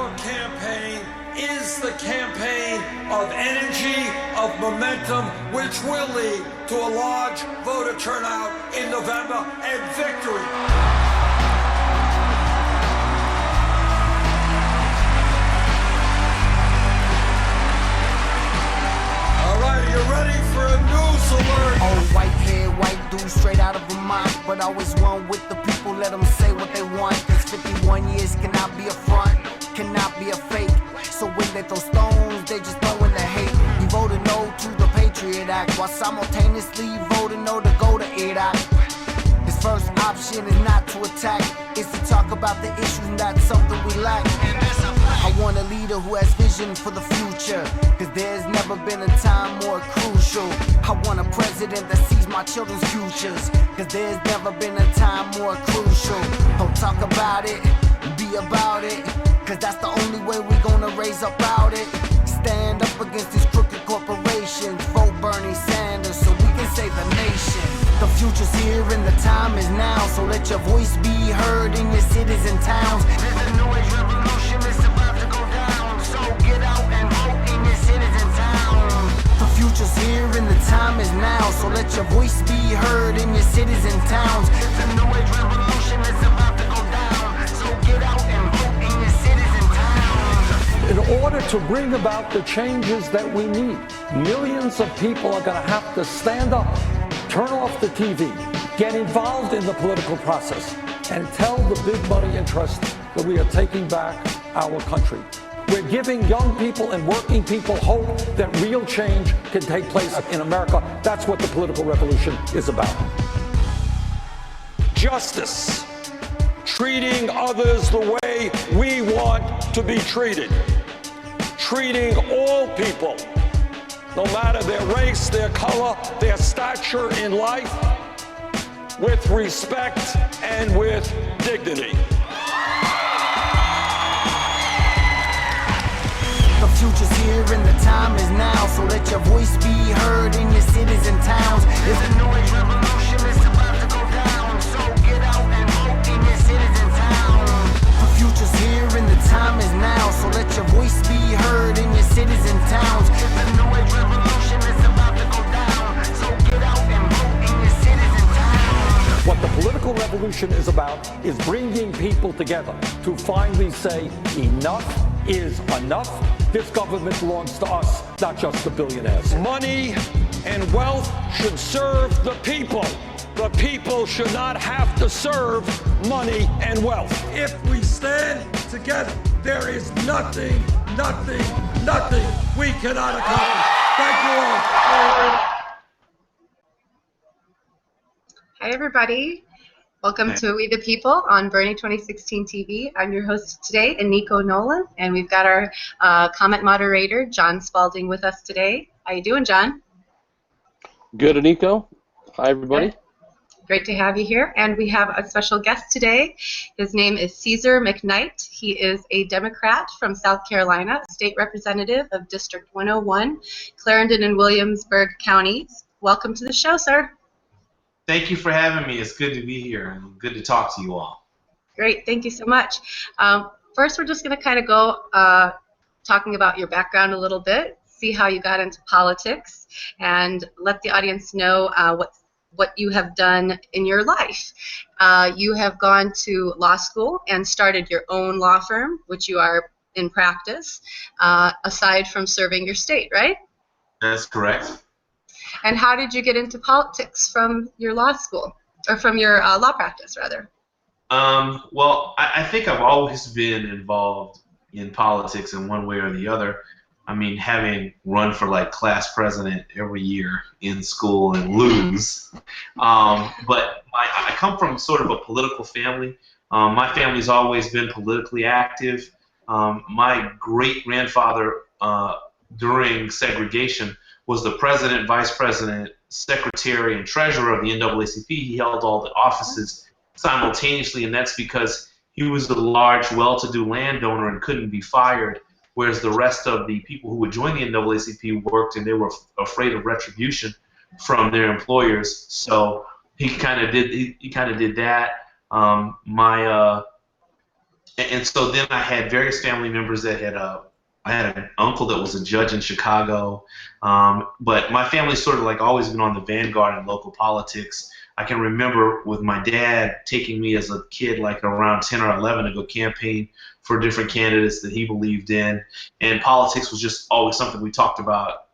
Our campaign is the campaign of energy, of momentum, which will lead to a large voter turnout in November and victory. All right, are you ready for a news alert? Old white kid, white dude, straight out of Vermont, but always one with the people, let them say what they want. Cause 51 years cannot be a front, cannot be a fake. So when they throw stones, they just throwing the hate. We voted no to the Patriot Act, while simultaneously voting no to go to Iraq. His first option is not to attack, it's to talk about the issues, and that's something we lack. I want a leader who has vision for the future, cause there's never been a time more crucial. I want a president that sees my children's futures, cause there's never been a time more crucial. Don't talk about it, be about it, cause that's the only way we're gonna raise up out it. Stand up against these crooked corporations, vote Bernie Sanders so we can save the nation. The future's here and the time is now, so let your voice be heard in your cities and towns. There's a new age revolution, it's about to go down, so get out and vote in your cities and towns. The future's here and the time is now, so let your voice be heard in your cities and towns. There's a new age revolution, it's about to go down, so get out and vote in your cities and towns. In order to bring about the changes that we need, millions of people are going to have to stand up, turn off the TV, get involved in the political process, and tell the big money interests that we are taking back our country. We're giving young people and working people hope that real change can take place in America. That's what the political revolution is about. Justice. Treating others the way we want to be treated. Treating all people, no matter their race, their color, their stature in life, with respect and with dignity. The future's here and the time is now, so let your voice be heard in your cities and towns. There's a new age revolution, it's about to go down, so get out and vote in your cities and towns. The future's here and the time is now, so let your voice be heard in your cities and towns. There's a new age revolution, it's about to go down, so get out and vote in your cities and towns. What the political revolution is about is bringing people together to finally say enough is enough. This government belongs to us, not just the billionaires. Money and wealth should serve the people. The people should not have to serve money and wealth. If we stand together, there is nothing we cannot accomplish. Thank you all. Hi, everybody. Welcome to We the People on Bernie 2016 TV. I'm your host today, Aniko Nolan, and we've got our comment moderator, John Spalding, with us today. How you doing, John? Good, Aniko. Hi, everybody. Great to have you here. And we have a special guest today. His name is Cezar McKnight. He is a Democrat from South Carolina, state representative of District 101, Clarendon and Williamsburg counties. Welcome to the show, sir. Thank you for having me. It's good to be here and good to talk to you all. Great. Thank you so much. First, we're just going to kind of go talking about your background a little bit, see how you got into politics, and let the audience know what you have done in your life. You have gone to law school and started your own law firm, which you are in practice, aside from serving your state, right? That's correct. And how did you get into politics from your law school, or from your law practice, rather? Well, I think I've always been involved in politics in one way or the other. I mean, having run for like class president every year in school and lose. But I come from sort of a political family. My family's always been politically active. My great-grandfather during segregation was the president, vice president, secretary, and treasurer of the NAACP. He held all the offices simultaneously, and that's because he was a large, well-to-do landowner and couldn't be fired, whereas the rest of the people who would join the NAACP worked, and they were afraid of retribution from their employers. So he kind of did that. My and so then I had various family members that had I had an uncle that was a judge in Chicago, but my family's sort of like always been on the vanguard in local politics. I can remember with my dad taking me as a kid, like around 10 or 11, to go campaign for different candidates that he believed in, and politics was just always something we talked about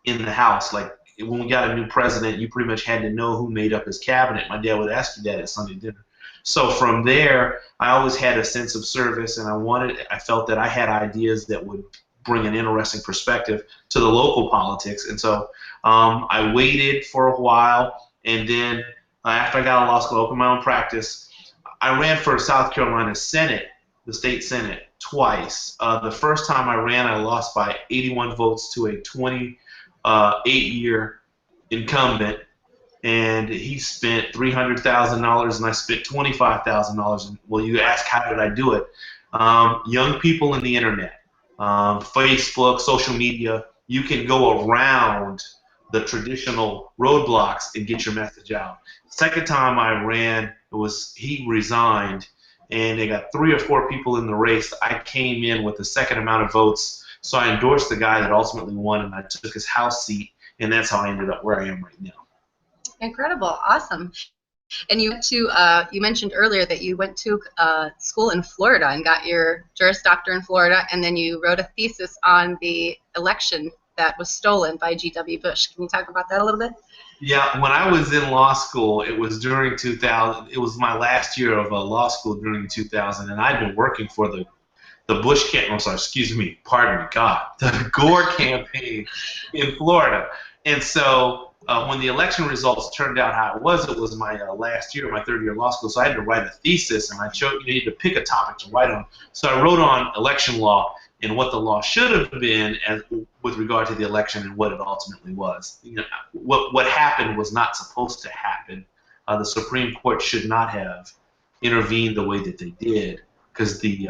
in the house. Like when we got a new president, you pretty much had to know who made up his cabinet. My dad would ask you that at Sunday dinner. So from there, I always had a sense of service, and I felt that I had ideas that would bring an interesting perspective to the local politics. And so I waited for a while, and then after I got out of law school, I opened my own practice. I ran for South Carolina Senate, the state Senate, twice. The first time I ran, I lost by 81 votes to a 28-year incumbent, and he spent $300,000 and I spent $25,000. And well, you ask, how did I do it? Young people in the internet, Facebook, social media, you can go around the traditional roadblocks and get your message out. Second time I ran, he resigned, and they got 3 or 4 people in the race. I came in with the second amount of votes, so I endorsed the guy that ultimately won, and I took his House seat, and that's how I ended up where I am right now. Incredible, awesome. And you mentioned earlier that you went to school in Florida and got your Juris Doctor in Florida, and then you wrote a thesis on the election that was stolen by G.W. Bush. Can you talk about that a little bit? Yeah, when I was in law school, it was during 2000. It was my last year of law school during 2000, and I'd been working for the Bush campaign. I'm sorry, excuse me, pardon me, God, the Gore campaign in Florida. And so when the election results turned out how it was my last year, my third year of law school, so I had to write a thesis, and you needed to pick a topic to write on. So I wrote on election law and what the law should have been with regard to the election and what it ultimately was. You know, what happened was not supposed to happen. The Supreme Court should not have intervened the way that they did, because the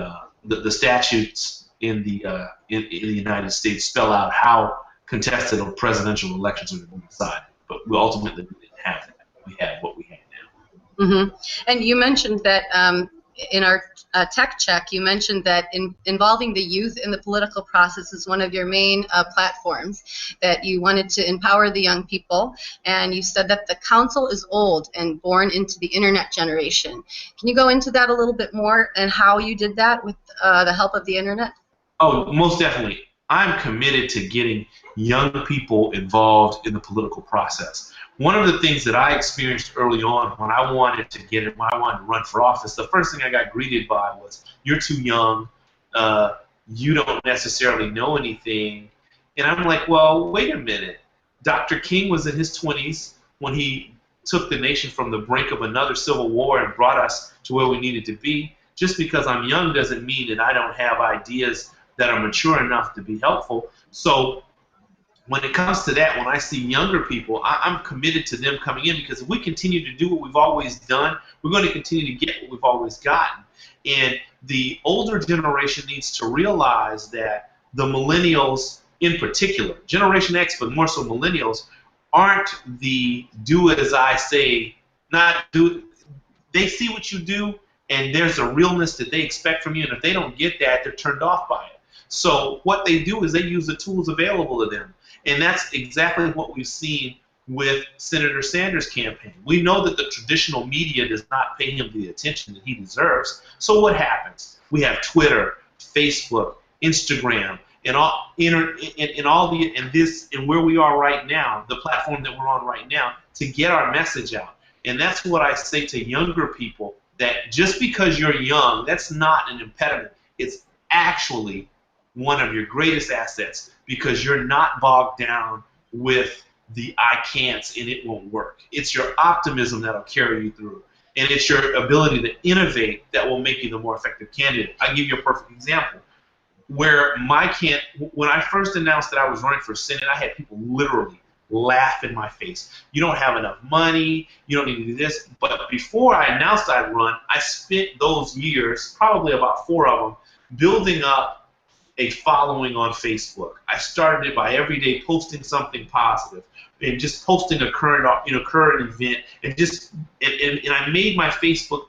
statutes in the United States spell out how contested presidential elections are going to be decided. But we ultimately didn't have that. We had what we had now. Mm-hmm. And you mentioned that in our tech check, you mentioned that involving the youth in the political process is one of your main platforms, that you wanted to empower the young people, and you said that the council is old and born into the internet generation. Can you go into that a little bit more and how you did that with the help of the internet? Oh, most definitely. I'm committed to getting young people involved in the political process. One of the things that I experienced early on when I wanted to run for office, the first thing I got greeted by was, "You're too young, you don't necessarily know anything." And I'm like, well, wait a minute. Dr. King was in his 20s when he took the nation from the brink of another civil war and brought us to where we needed to be. Just because I'm young doesn't mean that I don't have ideas that are mature enough to be helpful. So when it comes to that, when I see younger people, I'm committed to them coming in, because if we continue to do what we've always done, we're going to continue to get what we've always gotten. And the older generation needs to realize that the millennials in particular, Generation X, but more so millennials, aren't the do as I say, not do. They see what you do, and there's a realness that they expect from you, and if they don't get that, they're turned off by it. So what they do is they use the tools available to them. And that's exactly what we've seen with Senator Sanders' campaign. We know that the traditional media does not pay him the attention that he deserves. So what happens? We have Twitter, Facebook, Instagram, and where we are right now, the platform that we're on right now, to get our message out. And that's what I say to younger people, that just because you're young, that's not an impediment. It's actually one of your greatest assets, because you're not bogged down with the I can'ts and it won't work. It's your optimism that'll carry you through, and it's your ability to innovate that will make you the more effective candidate. I'll give you a perfect example. When I first announced that I was running for Senate, I had people literally laugh in my face. You don't have enough money, you don't need to do this. But before I announced I'd run, I spent those years, probably about 4 of them, building up a following on Facebook. I started it by every day posting something positive and just posting a current event, and I made my Facebook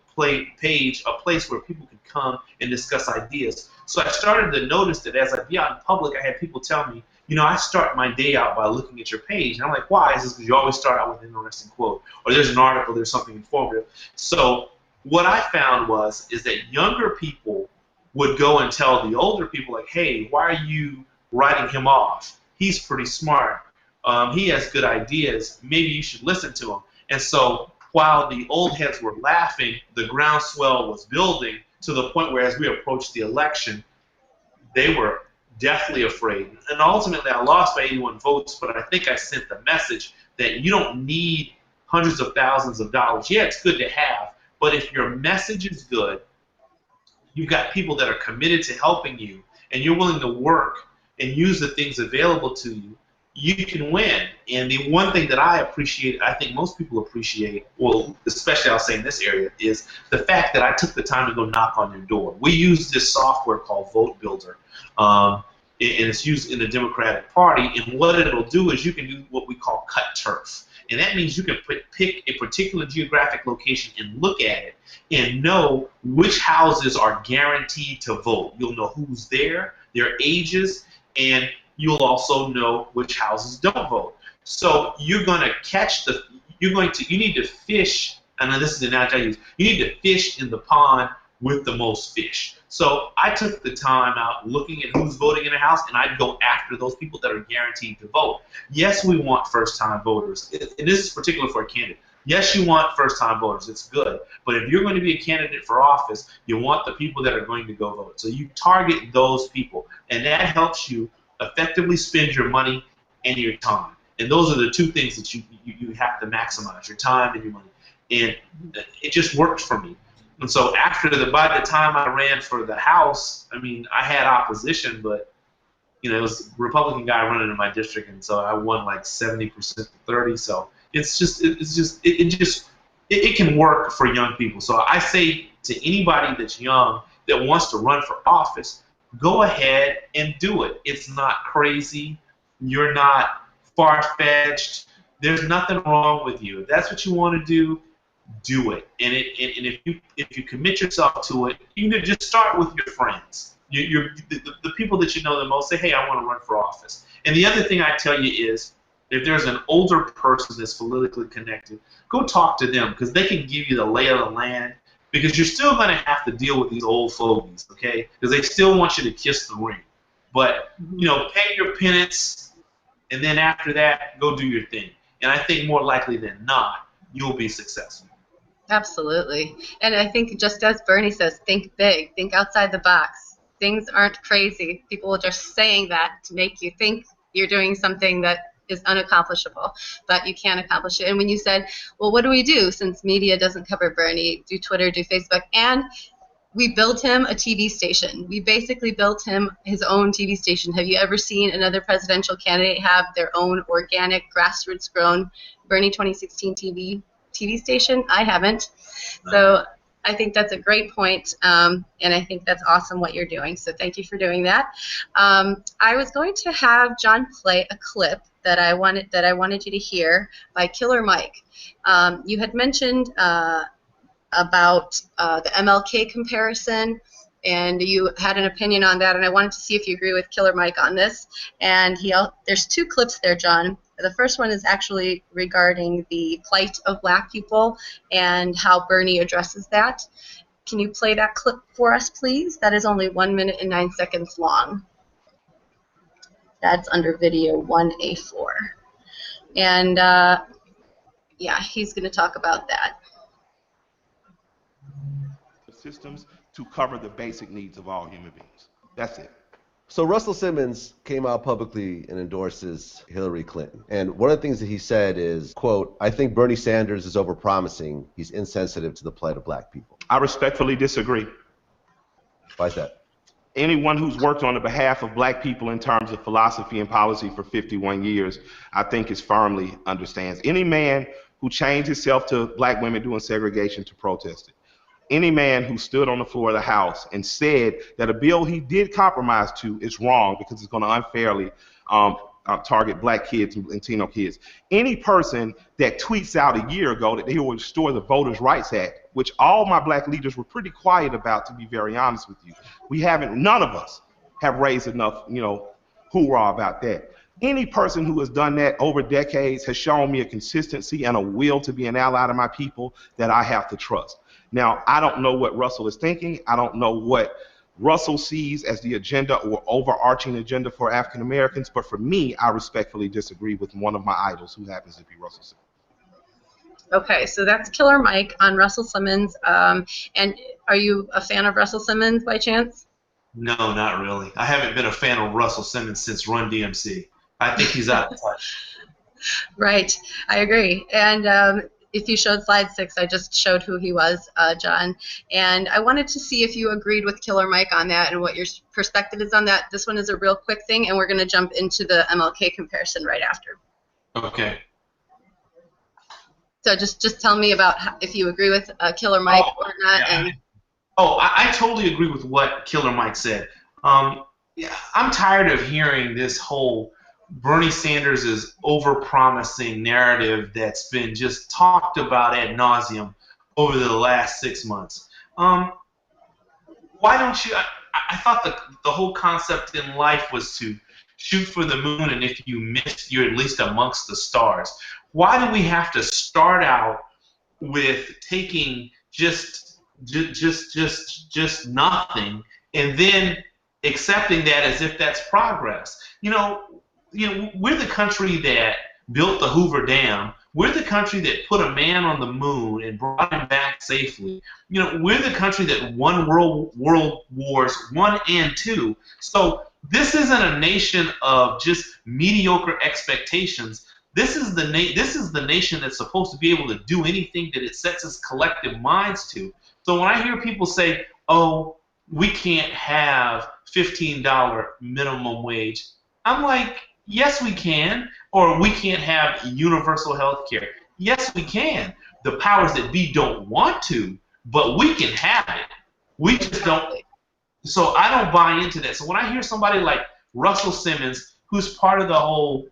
page a place where people could come and discuss ideas. So I started to notice that as I'd be out in public, I had people tell me, I start my day out by looking at your page. And I'm like, why? Is this because you always start out with an interesting quote, or there's an article, there's something informative. So what I found is that younger people would go and tell the older people, like, hey, why are you writing him off? He's pretty smart. He has good ideas. Maybe you should listen to him. And so while the old heads were laughing, the groundswell was building to the point where as we approached the election, they were deathly afraid. And ultimately, I lost by 81 votes, but I think I sent the message that you don't need hundreds of thousands of dollars. Yeah, it's good to have, but if your message is good, you've got people that are committed to helping you, and you're willing to work and use the things available to you, you can win. And the one thing that I appreciate, I think most people appreciate, well, especially I'll say in this area, is the fact that I took the time to go knock on your door. We use this software called Vote Builder, and it's used in the Democratic Party. And what it'll do is you can do what we call cut turf. And that means you can pick a particular geographic location and look at it and know which houses are guaranteed to vote. You'll know who's there, their ages, and you'll also know which houses don't vote. So you're going to catch you need to fish, and this is the analogy I use, you need to fish in the pond with the most fish. So I took the time out looking at who's voting in the house, and I'd go after those people that are guaranteed to vote. Yes, we want first-time voters, and this is particular for a candidate. Yes, you want first-time voters. It's good. But if you're going to be a candidate for office, you want the people that are going to go vote. So you target those people, and that helps you effectively spend your money and your time. And those are the two things that you have to maximize, your time and your money. And it just worked for me. And so by the time I ran for the House, I mean, I had opposition, but it was a Republican guy running in my district, and so I won like 70% to 30. So it can work for young people. So I say to anybody that's young that wants to run for office, go ahead and do it. It's not crazy. You're not far-fetched. There's nothing wrong with you. If that's what you want to do it. And if you commit yourself to it, you can just start with your friends. The people that you know the most, say, hey, I want to run for office. And the other thing I tell you is, if there's an older person that's politically connected, go talk to them, because they can give you the lay of the land, because you're still going to have to deal with these old fogies, okay? Because they still want you to kiss the ring. But, pay your penance, and then after that, go do your thing. And I think more likely than not, you'll be successful. Absolutely. And I think just as Bernie says, think big, think outside the box. Things aren't crazy. People are just saying that to make you think you're doing something that is unaccomplishable, but you can accomplish it. And when you said, well, what do we do since media doesn't cover Bernie? Do Twitter, do Facebook, and we built him a TV station. We basically built him his own TV station. Have you ever seen another presidential candidate have their own organic, grassroots-grown Bernie 2016 TV station? I haven't. So I think that's a great point, and I think that's awesome what you're doing. So thank you for doing that. I was going to have John play a clip that I wanted you to hear by Killer Mike. You had mentioned about the MLK comparison, and you had an opinion on that, and I wanted to see if you agree with Killer Mike on this. And there's two clips there, John. The first one is actually regarding the plight of black people and how Bernie addresses that. Can you play that clip for us, please? That is only 1 minute and 9 seconds long. That's under video 1A4. And yeah, he's going to talk about that. Systems to cover the basic needs of all human beings. That's it. So Russell Simmons came out publicly and endorses Hillary Clinton. And one of the things that he said is, quote, I think Bernie Sanders is overpromising. He's insensitive to the plight of black people. I respectfully disagree. Why is that? Anyone who's worked on the behalf of black people in terms of philosophy and policy for 51 years, I think is firmly understands. Any man who chained himself to black women doing segregation to protest it. Any man who stood on the floor of the House and said that a bill he did compromise to is wrong because it's going to unfairly target black kids and Latino kids. Any person that tweets out a year ago that they will restore the Voters' Rights Act, which all my black leaders were pretty quiet about, to be very honest with you. None of us have raised enough, hoorah about that. Any person who has done that over decades has shown me a consistency and a will to be an ally to my people that I have to trust. Now, I don't know what Russell is thinking. I don't know what Russell sees as the agenda or overarching agenda for African Americans, but for me, I respectfully disagree with one of my idols, who happens to be Russell Simmons. Okay, so that's Killer Mike on Russell Simmons. And are you a fan of Russell Simmons by chance? No, not really. I haven't been a fan of Russell Simmons since Run DMC. I think he's out of touch. Right, I agree. And if you showed slide 6, I just showed who he was, John. And I wanted to see if you agreed with Killer Mike on that and what your perspective is on that. This one is a real quick thing, and we're going to jump into the MLK comparison right after. Okay. So just tell me about if you agree with Killer Mike or not. Yeah. And I totally agree with what Killer Mike said. Yeah, I'm tired of hearing this whole Bernie Sanders is over-promising narrative that's been just talked about ad nauseum over the last 6 months. Why don't you? I thought the whole concept in life was to shoot for the moon, and if you miss, you're at least amongst the stars. Why do we have to start out with taking just nothing and then accepting that as if that's progress? We're the country that built the Hoover Dam. We're the country that put a man on the moon and brought him back safely. We're the country that won World Wars I and II. So this isn't a nation of just mediocre expectations. This is the nation that's supposed to be able to do anything that it sets its collective minds to. So when I hear people say, "Oh, we can't have $15 minimum wage," I'm like, yes, we can. Or we can't have universal health care. Yes, we can. The powers that be don't want to, but we can have it. We just don't. So I don't buy into that. So when I hear somebody like Russell Simmons, who's part of the whole,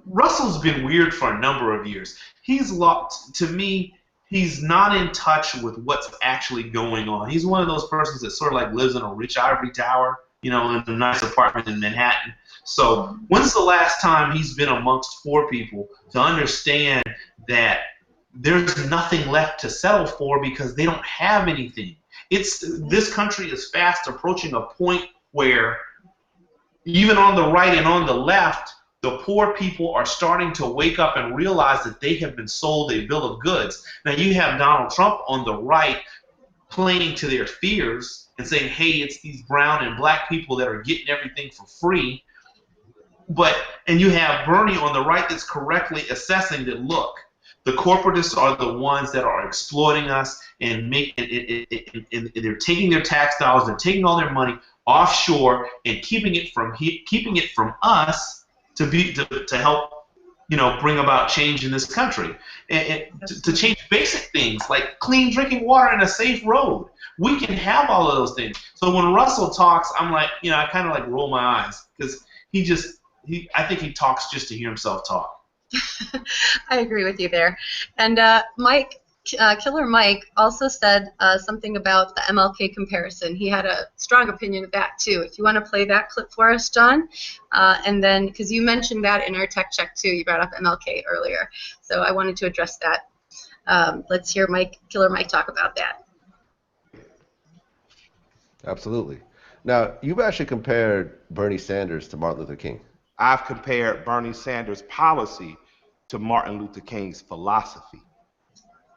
Russell's been weird for a number of years. To me, he's not in touch with what's actually going on. He's one of those persons that sort of like lives in a rich ivory tower, in a nice apartment in Manhattan. So when's the last time he's been amongst poor people to understand that there's nothing left to settle for because they don't have anything? This country is fast approaching a point where even on the right and on the left, the poor people are starting to wake up and realize that they have been sold a bill of goods. Now you have Donald Trump on the right playing to their fears and saying, hey, it's these brown and black people that are getting everything for free. And you have Bernie on the right that's correctly assessing that, look, the corporatists are the ones that are exploiting us and they're taking their tax dollars, they're taking all their money offshore and keeping it from us to help bring about change in this country and to change basic things like clean drinking water and a safe road. We can have all of those things. So when Russell talks, I'm like, I kind of like roll my eyes because I think he talks just to hear himself talk. I agree with you there. And Killer Mike also said something about the MLK comparison. He had a strong opinion of that too. If you want to play that clip for us, John, and then because you mentioned that in our tech check too, you brought up MLK earlier, so I wanted to address that. Let's hear Killer Mike talk about that. Absolutely. Now, you've actually compared Bernie Sanders to Martin Luther King. I've compared Bernie Sanders' policy to Martin Luther King's philosophy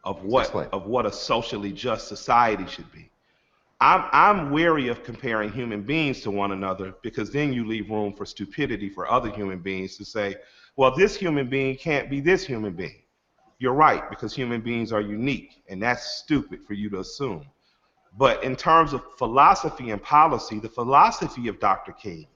of what a socially just society should be. I'm wary of comparing human beings to one another because then you leave room for stupidity for other human beings to say, well, this human being can't be this human being. You're right, because human beings are unique, and that's stupid for you to assume. But in terms of philosophy and policy, the philosophy of Dr. King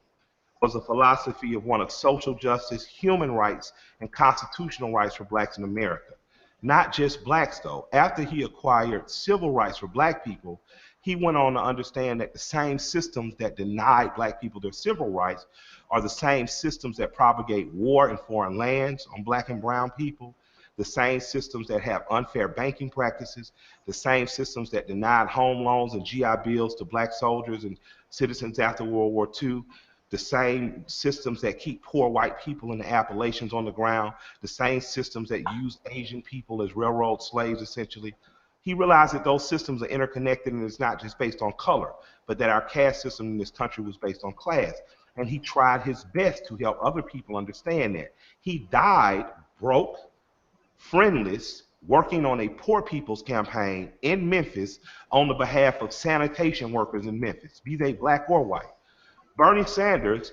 was a philosophy of one of social justice, human rights, and constitutional rights for blacks in America. Not just blacks, though. After he acquired civil rights for black people, he went on to understand that the same systems that denied black people their civil rights are the same systems that propagate war in foreign lands on black and brown people, the same systems that have unfair banking practices, the same systems that denied home loans and GI Bills to black soldiers and citizens after World War II, the same systems that keep poor white people in the Appalachians on the ground, the same systems that use Asian people as railroad slaves, essentially. He realized that those systems are interconnected and it's not just based on color, but that our caste system in this country was based on class. And he tried his best to help other people understand that. He died broke, friendless, working on a poor people's campaign in Memphis on the behalf of sanitation workers in Memphis, be they black or white. Bernie Sanders'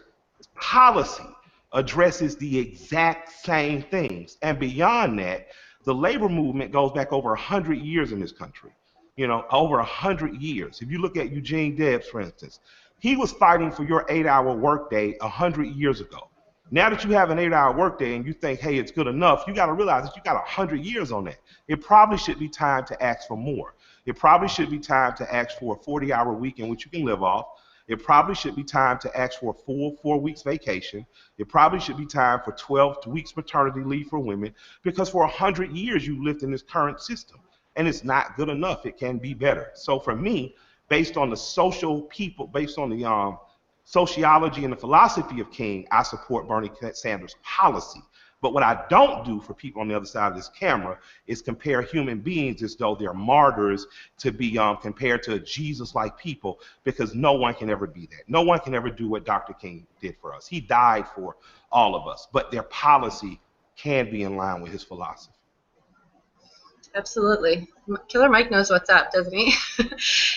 policy addresses the exact same things. And beyond that, the labor movement goes back over 100 years in this country. You know, over 100 years. If you look at Eugene Debs, for instance, he was fighting for your 8-hour workday 100 years ago. Now that you have an 8-hour workday and you think, hey, it's good enough, you got to realize that you got 100 years on that. It probably should be time to ask for more. It probably should be time to ask for a 40-hour week in which you can live off. It probably should be time to ask for a full 4 weeks vacation. It probably should be time for 12 weeks maternity leave for women, because for 100 years you lived in this current system and it's not good enough. It can be better. So for me, based on the based on the sociology and the philosophy of King, I support Bernie Sanders' policy. But what I don't do for people on the other side of this camera is compare human beings as though they're martyrs to be compared to Jesus-like people, because no one can ever be that. No one can ever do what Dr. King did for us. He died for all of us, but their policy can be in line with his philosophy. Absolutely. Killer Mike knows what's up, doesn't he?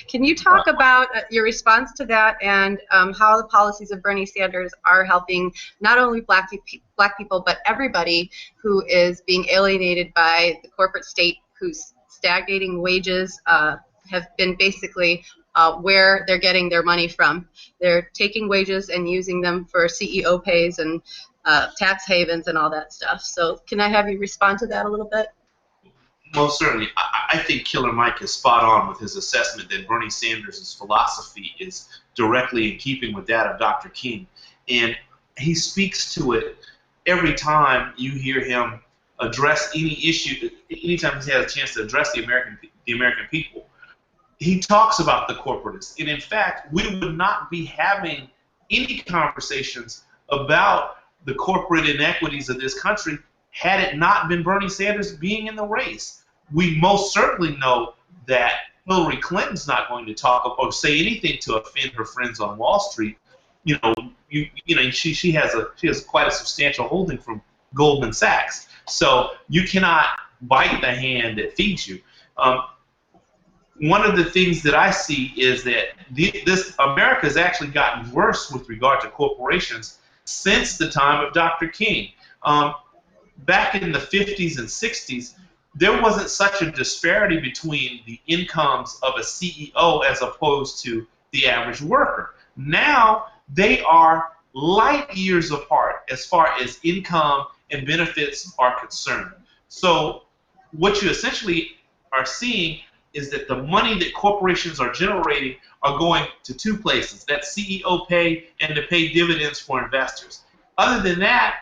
Can you talk about your response to that and how the policies of Bernie Sanders are helping not only black people, but everybody who is being alienated by the corporate state, whose stagnating wages have been basically where they're getting their money from. They're taking wages and using them for CEO pays and tax havens and all that stuff. So can I have you respond to that a little bit? Most certainly. I think Killer Mike is spot on with his assessment that Bernie Sanders' philosophy is directly in keeping with that of Dr. King. And he speaks to it every time you hear him address any issue, anytime he has a chance to address the American people. He talks about the corporatists. And in fact, we would not be having any conversations about the corporate inequities of this country had it not been Bernie Sanders being in the race. We most certainly know that Hillary Clinton's not going to talk or say anything to offend her friends on Wall Street. You know, she has quite a substantial holding from Goldman Sachs. So you cannot bite the hand that feeds you. One of the things that I see is that this America has actually gotten worse with regard to corporations since the time of Dr. King. Back in the 50s and 60s, there wasn't such a disparity between the incomes of a CEO as opposed to the average worker. Now they are light years apart as far as income and benefits are concerned. So what you essentially are seeing is that the money that corporations are generating are going to two places. That's CEO pay and to pay dividends for investors. Other than that,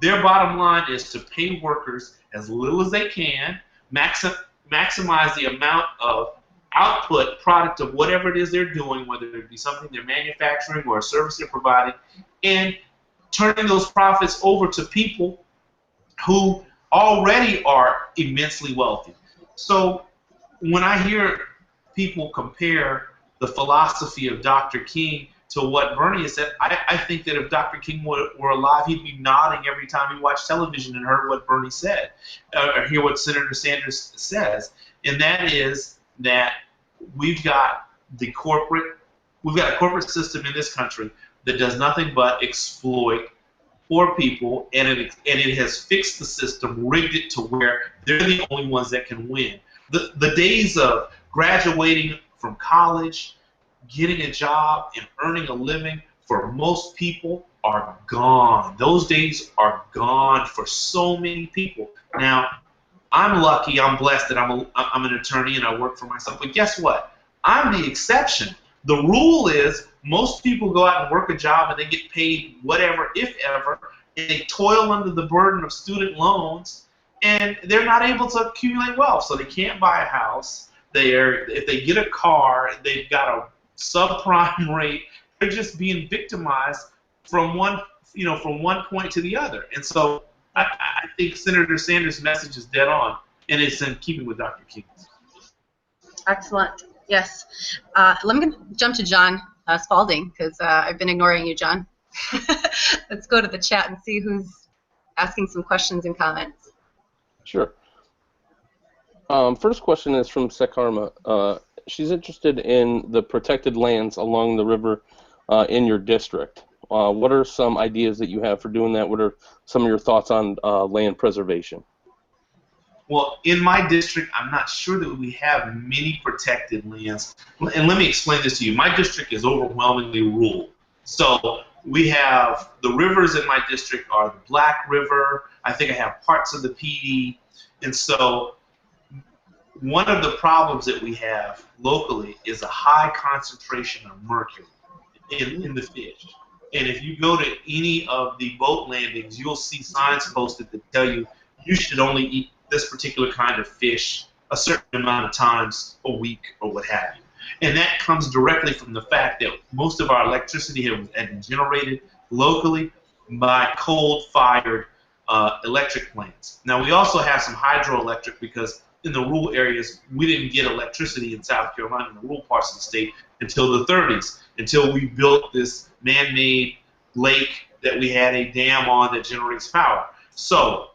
their bottom line is to pay workers as little as they can, maximize the amount of output, product of whatever it is they're doing, whether it be something they're manufacturing or a service they're providing, and turning those profits over to people who already are immensely wealthy. So when I hear people compare the philosophy of Dr. King to what Bernie has said, I think that if Dr. King were alive, he'd be nodding every time he watched television and heard what Bernie said, or hear what Senator Sanders says. And that is that we've got a corporate system in this country that does nothing but exploit poor people, and it has fixed the system, rigged it to where they're the only ones that can win. The days of graduating from college, getting a job, and earning a living for most people are gone. Those days are gone for so many people. Now, I'm lucky, I'm blessed that I'm an attorney and I work for myself. But guess what? I'm the exception. The rule is most people go out and work a job and they get paid whatever, if ever, and they toil under the burden of student loans, and they're not able to accumulate wealth. So they can't buy a house. If they get a car, they've got a subprime rate. They're just being victimized from one point to the other. And so I think Senator Sanders' message is dead on, and it's in keeping with Dr. King's. Excellent. Yes. Let me jump to John Spalding, because I've been ignoring you, John. Let's go to the chat and see who's asking some questions and comments. Sure. First question is from Sekarma. She's interested in the protected lands along the river in your district. What are some ideas that you have for doing that? What are some of your thoughts on land preservation? Well, in my district, I'm not sure that we have many protected lands. And let me explain this to you. My district is overwhelmingly rural. So we have the rivers in my district are the Black River. I think I have parts of the PD. And so one of the problems that we have locally is a high concentration of mercury in the fish. And if you go to any of the boat landings, you'll see signs posted that tell you you should only eat this particular kind of fish a certain amount of times a week or what have you. And that comes directly from the fact that most of our electricity had been generated locally by coal-fired electric plants. Now, we also have some hydroelectric because in the rural areas, we didn't get electricity in South Carolina, in the rural parts of the state, until the 30s, until we built this man-made lake that we had a dam on that generates power. So,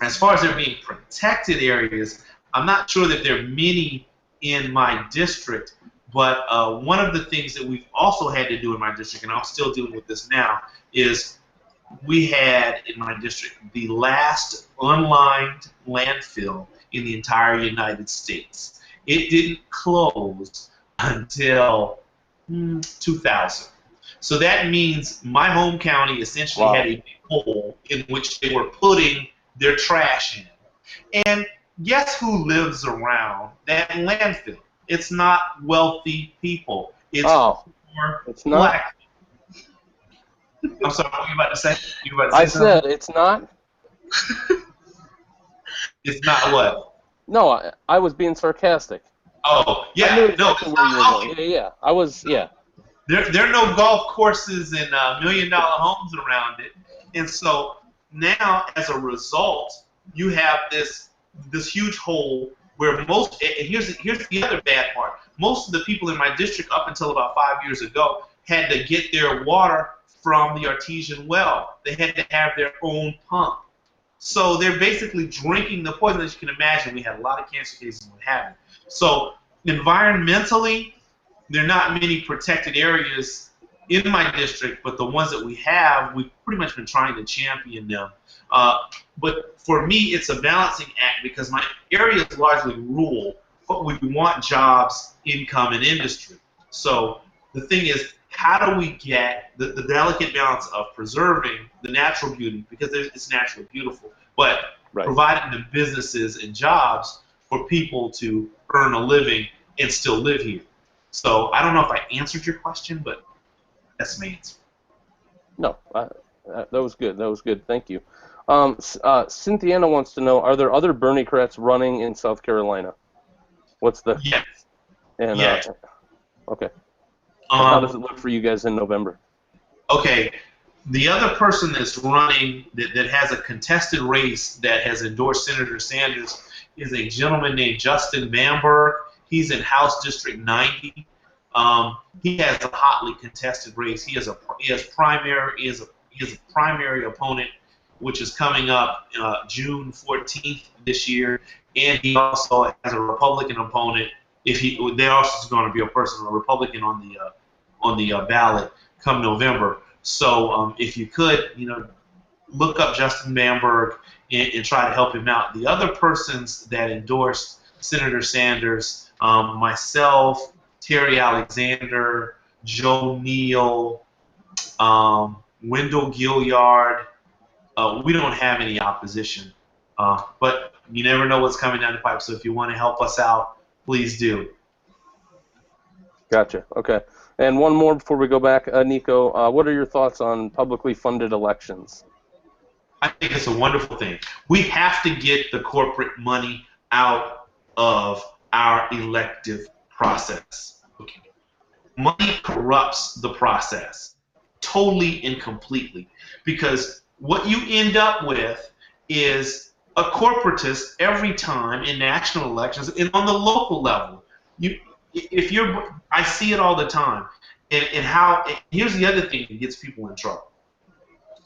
as far as there being protected areas, I'm not sure that there are many in my district, but one of the things that we've also had to do in my district, and I'm still dealing with this now, is we had in my district the last unlined landfill in the entire United States. It didn't close until 2000. So that means my home county essentially had a big hole in which they were putting their trash in. And guess who lives around that landfill? It's not wealthy people. It's poor black people. I'm sorry, what were you about to say? I said it's not. It's not what? No, I was being sarcastic. Oh, yeah. I knew exactly where you were going. Yeah. I was, yeah. There are no golf courses and million-dollar homes around it. And so now, as a result, you have this huge hole where most, and here's the other bad part, most of the people in my district up until about 5 years ago had to get their water from the artesian well. They had to have their own pump. So they're basically drinking the poison. As you can imagine, we had a lot of cancer cases and what have you. So environmentally, there are not many protected areas in my district, but the ones that we have, we've pretty much been trying to champion them. But for me, it's a balancing act because my area is largely rural, but we want jobs, income, and industry. So the thing is, how do we get the delicate balance of preserving the natural beauty, because it's naturally beautiful, but providing the businesses and jobs for people to earn a living and still live here? So I don't know if I answered your question, but that's my answer. No, that was good. That was good. Thank you. Cynthiana wants to know, are there other Bernie-crats running in South Carolina? What's the... Yes. And, yes. Okay. How does it look for you guys in November? Okay. The other person that's running that has a contested race that has endorsed Senator Sanders is a gentleman named Justin Bamberg. He's in House District 90. He has a hotly contested race. He has a primary opponent, which is coming up June 14th this year, and he also has a Republican opponent. There also is going to be a Republican on the ballot come November. So if you could, look up Justin Bamberg and try to help him out. The other persons that endorsed Senator Sanders, myself, Terry Alexander, Joe Neal, Wendell Gilliard, we don't have any opposition. But you never know what's coming down the pipe, so if you want to help us out, please do. Gotcha. Okay. And one more before we go back, Nico. What are your thoughts on publicly funded elections? I think it's a wonderful thing. We have to get the corporate money out of our elective process. Okay. Money corrupts the process totally and completely, because what you end up with is a corporatist every time in national elections and on the local level. I see it all the time. Here's the other thing that gets people in trouble.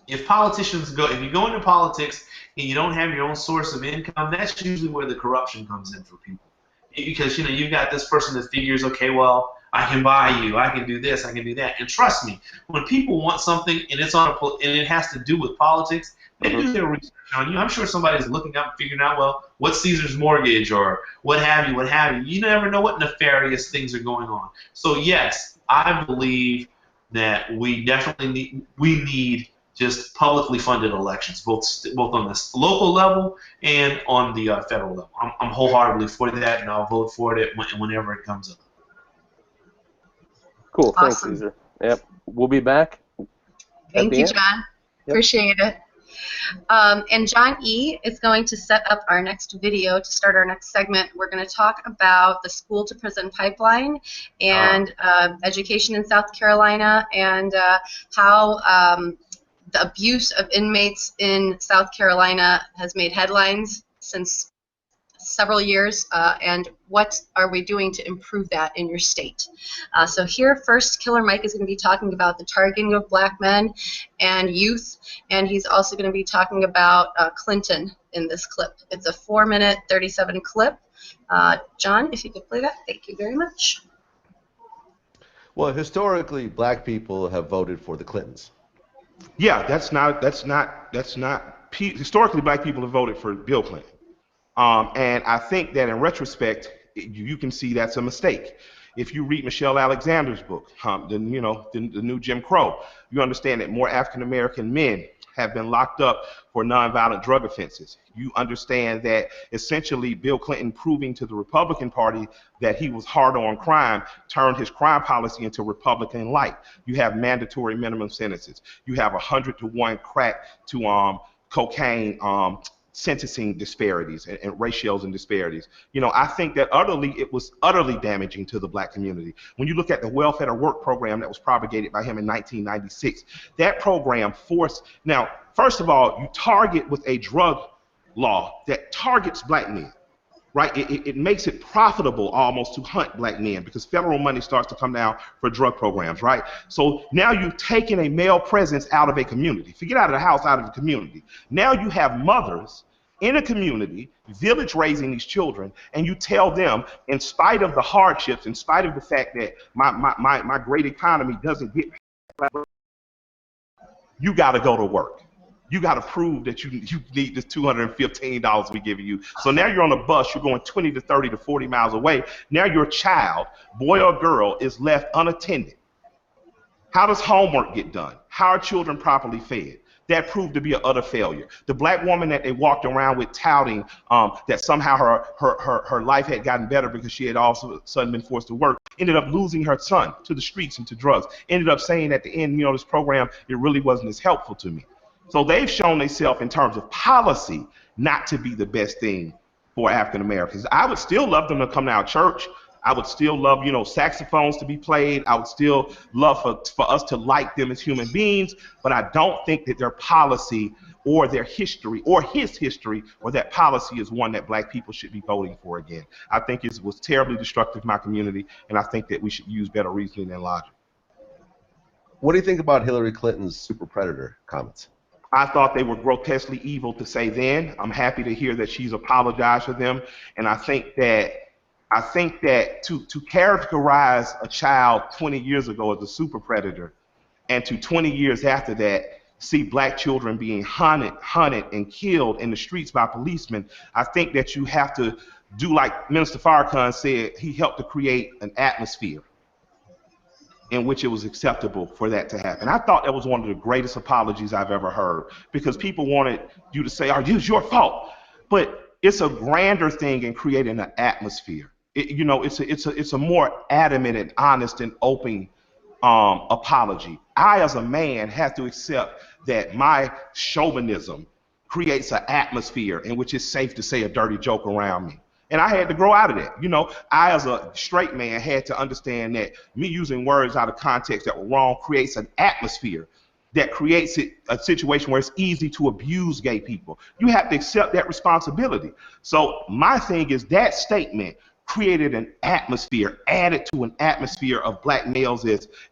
If you go into politics and you don't have your own source of income, that's usually where the corruption comes in for people. Because you've got this person that figures, okay, well, I can buy you, I can do this, I can do that. And trust me, when people want something and it has to do with politics, they do their research on you. I'm sure somebody's looking up and figuring out, well, what's Caesar's mortgage or what have you, what have you. You never know what nefarious things are going on. So yes, I believe that we definitely need just publicly funded elections, both on the local level and on the federal level. I'm wholeheartedly for that, and I'll vote for it whenever it comes up. Cool. Thanks, Awesome. Cesar. Yep. We'll be back. Thank you, John. Appreciate it. And John E. is going to set up our next video to start our next segment. We're going to talk about the school to prison pipeline and education in South Carolina, and how the abuse of inmates in South Carolina has made headlines since several years, and what are we doing to improve that in your state? So here first, Killer Mike is going to be talking about the targeting of black men and youth, and he's also going to be talking about Clinton in this clip. It's a 4-minute 37 clip. John, if you could play that, thank you very much. Well, historically, black people have voted for the Clintons. Yeah, historically, black people have voted for Bill Clinton. And I think that in retrospect, you can see that's a mistake. If you read Michelle Alexander's book, the new Jim Crow, you understand that more African American men have been locked up for nonviolent drug offenses. You understand that essentially Bill Clinton proving to the Republican Party that he was hard on crime turned his crime policy into Republican light. You have mandatory minimum sentences. You have 100-to-1 crack to cocaine sentencing disparities and ratios and disparities. I think that it was utterly damaging to the black community. When you look at the welfare to work program that was propagated by him in 1996, that program now, first of all, you target with a drug law that targets black men, right? It makes it profitable almost to hunt black men because federal money starts to come down for drug programs, right? So now you've taken a male presence out of a community. Forget out of the house, out of the community. Now you have mothers in a community, village raising these children, and you tell them, in spite of the hardships, in spite of the fact that my great economy doesn't get, you got to go to work. You got to prove that you need this $215 we giving you. So now you're on a bus, you're going 20 to 30 to 40 miles away. Now your child, boy or girl, is left unattended. How does homework get done? How are children properly fed? That proved to be an utter failure. The black woman that they walked around with touting that somehow her life had gotten better because she had all of a sudden been forced to work, ended up losing her son to the streets and to drugs. Ended up saying at the end, this program, it really wasn't as helpful to me. So they've shown themselves in terms of policy not to be the best thing for African Americans. I would still love them to come to our church. I would still love, saxophones to be played. I would still love for us to like them as human beings, but I don't think that their policy or their history or his history or that policy is one that black people should be voting for again. I think it was terribly destructive to my community, and I think that we should use better reasoning and logic. What do you think about Hillary Clinton's super predator comments? I thought they were grotesquely evil to say then. I'm happy to hear that she's apologized for them, and I think that to characterize a child 20 years ago as a super predator, and to 20 years after that see black children being hunted and killed in the streets by policemen, I think that you have to do like Minister Farrakhan said. He helped to create an atmosphere in which it was acceptable for that to happen. I thought that was one of the greatest apologies I've ever heard, because people wanted you to say, "Oh, it's your fault." But it's a grander thing in creating an atmosphere. It's a more adamant and honest and open apology. I, as a man, have to accept that my chauvinism creates an atmosphere in which it's safe to say a dirty joke around me. And I had to grow out of that. I, as a straight man, had to understand that me using words out of context that were wrong creates an atmosphere that creates a situation where it's easy to abuse gay people. You have to accept that responsibility. So my thing is that statement created an atmosphere, added to an atmosphere of black males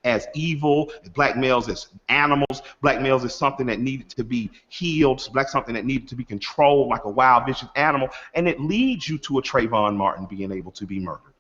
as evil, black males as animals, black males as something that needed to be healed, something that needed to be controlled like a wild, vicious animal. And it leads you to a Trayvon Martin being able to be murdered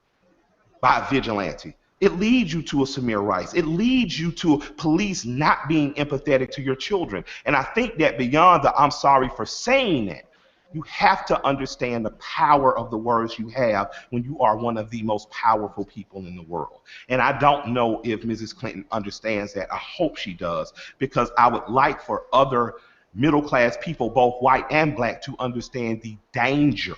by a vigilante. It leads you to a Samir Rice. It leads you to police not being empathetic to your children. And I think that beyond the I'm sorry for saying that, you have to understand the power of the words you have when you are one of the most powerful people in the world. And I don't know if Mrs. Clinton understands that. I hope she does, because I would like for other middle-class people, both white and black, to understand the danger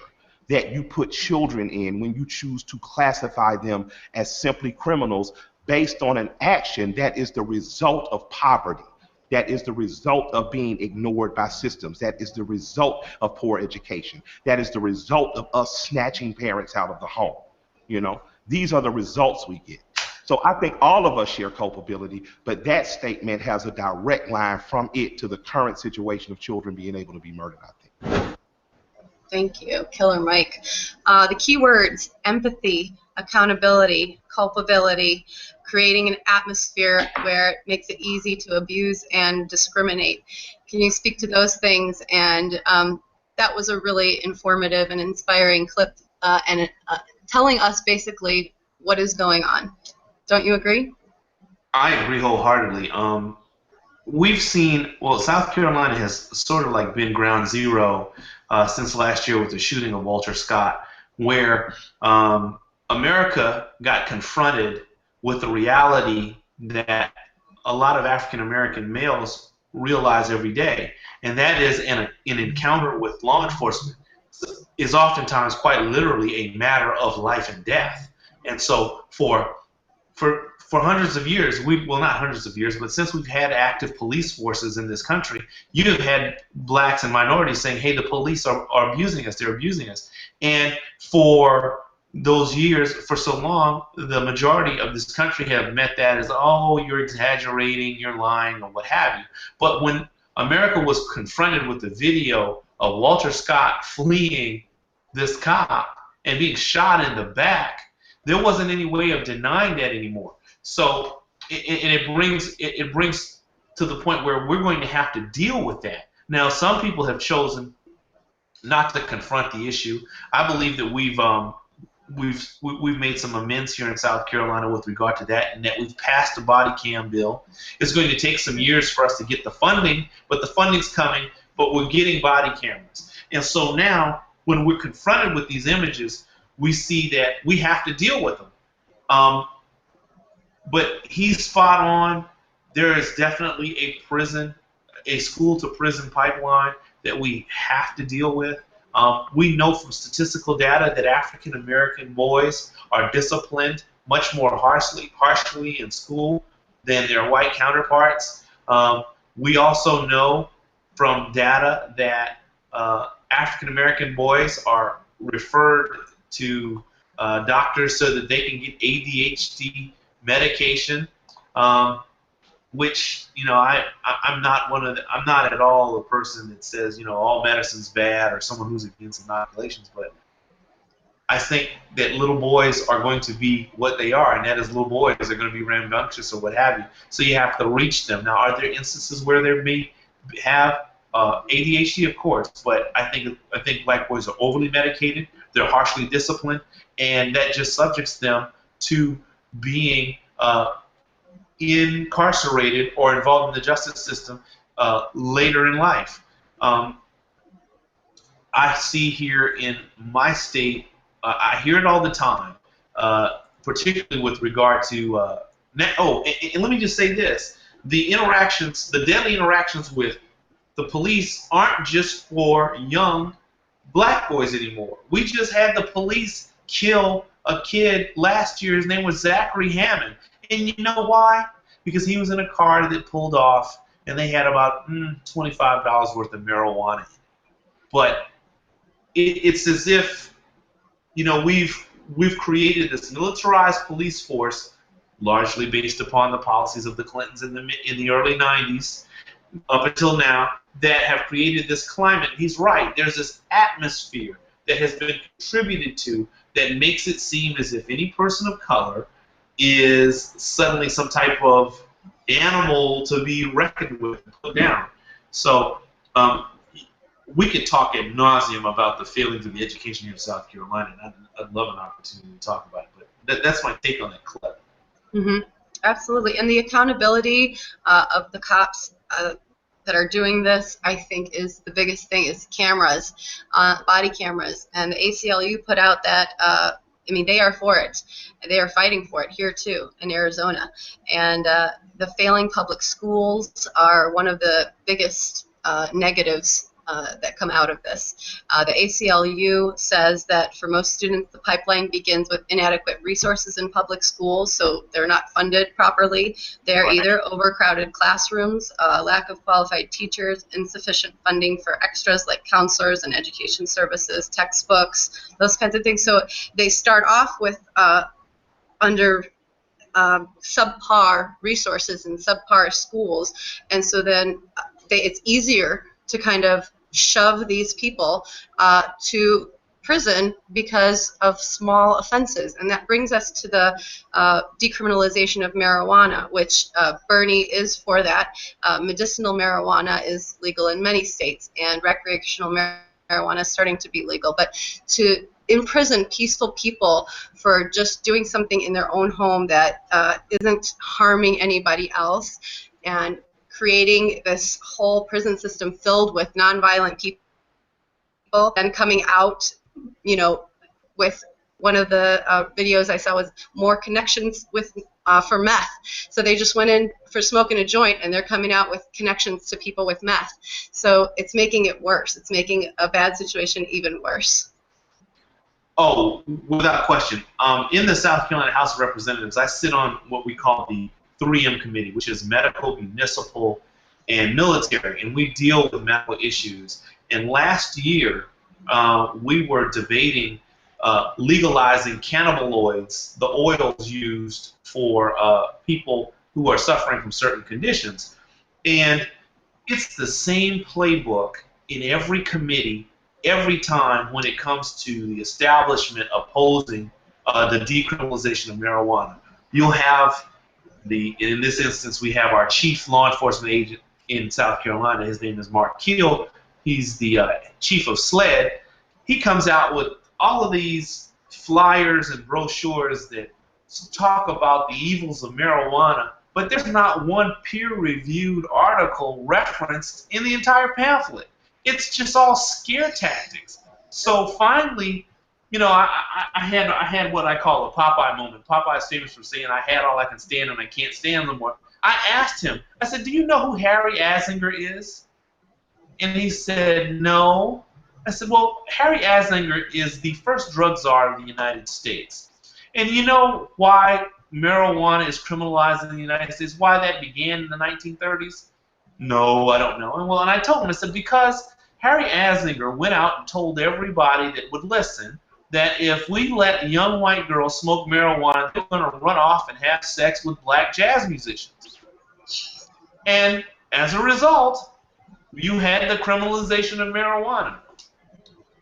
that you put children in when you choose to classify them as simply criminals based on an action that is the result of poverty. That is the result of being ignored by systems. That is the result of poor education. That is the result of us snatching parents out of the home. These are the results we get. So I think all of us share culpability, but that statement has a direct line from it to the current situation of children being able to be murdered, I think. Thank you, Killer Mike. The key words: empathy, accountability, culpability, creating an atmosphere where it makes it easy to abuse and discriminate. Can you speak to those things? And that was a really informative and inspiring clip, and telling us basically what is going on. Don't you agree? I agree wholeheartedly. We've seen, South Carolina has sort of like been ground zero since last year with the shooting of Walter Scott, where America got confronted with the reality that a lot of African American males realize every day, and that is an encounter with law enforcement is oftentimes quite literally a matter of life and death. And so for hundreds of years, not hundreds of years, but since we've had active police forces in this country, you have had blacks and minorities saying, hey, the police are abusing us, they're abusing us. And for those years, for so long, the majority of this country have met that as, oh, you're exaggerating, you're lying, or what have you. But when America was confronted with the video of Walter Scott fleeing this cop and being shot in the back, there wasn't any way of denying that anymore. So it brings to the point where we're going to have to deal with that. Now, some people have chosen not to confront the issue. I believe that we've made some amends here in South Carolina with regard to that, and that we've passed the body cam bill. It's going to take some years for us to get the funding, but the funding's coming, but we're getting body cameras. And so now, when we're confronted with these images, we see that we have to deal with them. But he's spot on. There is definitely a school-to-prison pipeline that we have to deal with. We know from statistical data that African American boys are disciplined much more harshly in school than their white counterparts. We also know from data that African American boys are referred to doctors so that they can get ADHD medication, which, I'm not at all a person that says, all medicine's bad, or someone who's against inoculations, but I think that little boys are going to be what they are, and that is little boys are going to be rambunctious or what have you. So you have to reach them. Now, are there instances where they may have ADHD? Of course, but I think black boys are overly medicated. They're harshly disciplined, and that just subjects them to being incarcerated or involved in the justice system later in life. I see here in my state, I hear it all the time, particularly with regard to, and let me just say this, the deadly interactions with the police aren't just for young black boys anymore. We just had the police kill a kid last year. His name was Zachary Hammond. And you know why? Because he was in a car that pulled off, and they had about $25 worth of marijuana. But it's as if, we've created this militarized police force, largely based upon the policies of the Clintons in the early 90s up until now, that have created this climate. He's right. There's this atmosphere that has been contributed to that makes it seem as if any person of color is suddenly some type of animal to be reckoned with and put down. So we could talk ad nauseum about the failings of the education here in South Carolina, and I'd love an opportunity to talk about it. But that's my take on that clip. Mm-hmm. Absolutely. And the accountability of the cops that are doing this, I think, is the biggest thing, is cameras, body cameras. And the ACLU put out that, they are for it. They are fighting for it here, too, in Arizona. And the failing public schools are one of the biggest negatives that come out of this. The ACLU says that for most students, the pipeline begins with inadequate resources in public schools, so they're not funded properly. They're either overcrowded classrooms, lack of qualified teachers, insufficient funding for extras like counselors and education services, textbooks, those kinds of things. So they start off with under subpar resources in subpar schools, and so then it's easier to kind of shove these people to prison because of small offenses. And that brings us to the decriminalization of marijuana, which Bernie is for that. Medicinal marijuana is legal in many states, and recreational marijuana is starting to be legal. But to imprison peaceful people for just doing something in their own home that isn't harming anybody else, and creating this whole prison system filled with nonviolent people, and coming out, with one of the videos I saw was more connections with for meth. So they just went in for smoking a joint, and they're coming out with connections to people with meth. So it's making it worse. It's making a bad situation even worse. Oh, without question. In the South Carolina House of Representatives, I sit on what we call the 3M committee, which is medical, municipal, and military, and we deal with medical issues. And last year, we were debating legalizing cannabinoids, the oils used for people who are suffering from certain conditions. And it's the same playbook in every committee, every time when it comes to the establishment opposing the decriminalization of marijuana. You'll have in this instance, we have our chief law enforcement agent in South Carolina. His name is Mark Keel. He's the chief of SLED. He comes out with all of these flyers and brochures that talk about the evils of marijuana, but there's not one peer-reviewed article referenced in the entire pamphlet. It's just all scare tactics. So finally, I had what I call a Popeye moment. Popeye's famous for saying, "I had all I can stand and I can't stand no more." I asked him, I said, "Do you know who Harry Azinger is?" And he said, "No." I said, "Well, Harry Azinger is the first drug czar of the United States. And you know why marijuana is criminalized in the United States, why that began in the 1930s? "No, I don't know." And I told him, I said, because Harry Azinger went out and told everybody that would listen that if we let young white girls smoke marijuana, they're going to run off and have sex with black jazz musicians. And as a result, you had the criminalization of marijuana.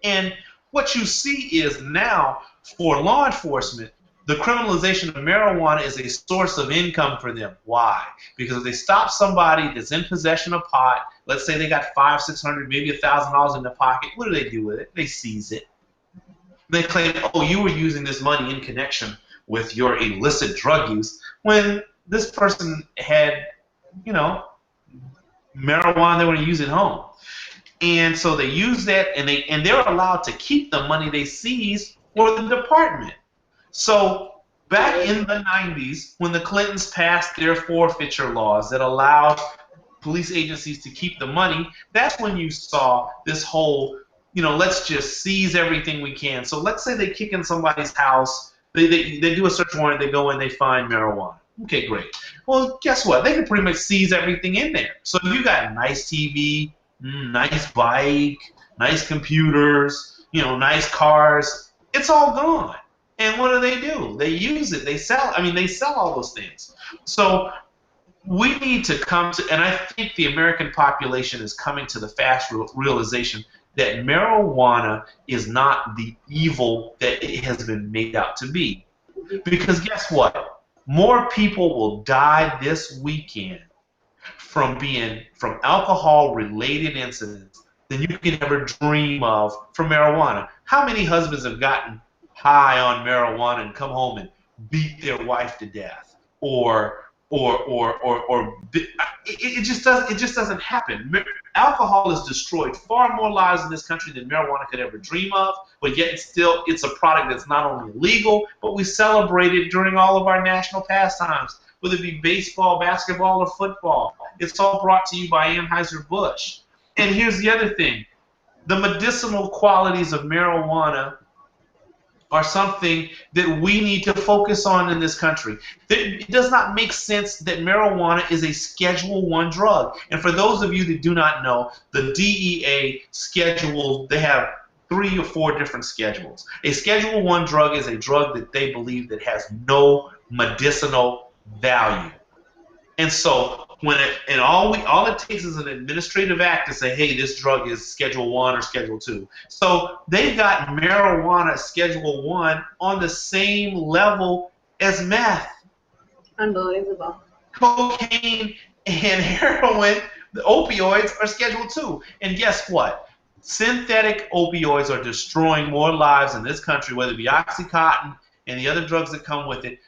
And what you see is now, for law enforcement, the criminalization of marijuana is a source of income for them. Why? Because if they stop somebody that's in possession of pot, let's say they got $500, $600, maybe $1,000 in their pocket, what do with it? They seize it. They claim, "Oh, you were using this money in connection with your illicit drug use," when this person had, marijuana they were going to use at home. And so they use that, and they're allowed to keep the money they seize for the department. So back in the 90s, when the Clintons passed their forfeiture laws that allowed police agencies to keep the money, that's when you saw this whole, let's just seize everything we can. So let's say they kick in somebody's house They do a search warrant, they go in, they find marijuana. Okay, great. Well, guess what? They can pretty much seize everything in there. So if you got nice TV, nice bike, nice computers, nice cars, it's all gone. And what do? They use it. They sell. I mean, they sell all those things. So we need to come to, and I think the American population is coming to the fast realization that marijuana is not the evil that it has been made out to be. Because guess what? More people will die this weekend from alcohol-related incidents than you can ever dream of from marijuana. How many husbands have gotten high on marijuana and come home and beat their wife to death? It just doesn't happen. Alcohol has destroyed far more lives in this country than marijuana could ever dream of, but yet it's a product that's not only legal, but we celebrate it during all of our national pastimes, whether it be baseball, basketball, or football. It's all brought to you by Anheuser-Busch. And here's the other thing. The medicinal qualities of marijuana are something that we need to focus on in this country. It does not make sense that marijuana is a Schedule I drug. And for those of you that do not know, the DEA schedule, they have 3 or 4 different schedules. A Schedule I drug is a drug that they believe that has no medicinal value. And so all it takes is an administrative act to say, hey, this drug is Schedule I or Schedule II. So they've got marijuana Schedule I on the same level as meth. Unbelievable. Cocaine and heroin, the opioids, are Schedule II. And guess what? Synthetic opioids are destroying more lives in this country, whether it be Oxycontin and the other drugs that come with it.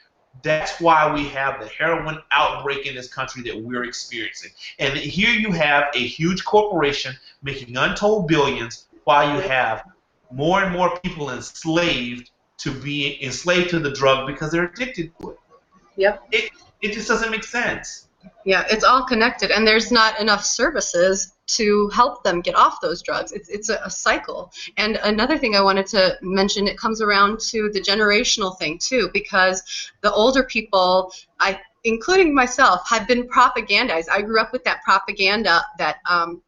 That's why we have the heroin outbreak in this country that we're experiencing. And here you have a huge corporation making untold billions while you have more and more people enslaved to the drug because they're addicted to it. Yep. It just doesn't make sense. Yeah, it's all connected, and there's not enough services to help them get off those drugs. It's a cycle. And another thing I wanted to mention, it comes around to the generational thing too, because the older people, including myself, have been propagandized. I grew up with that propaganda that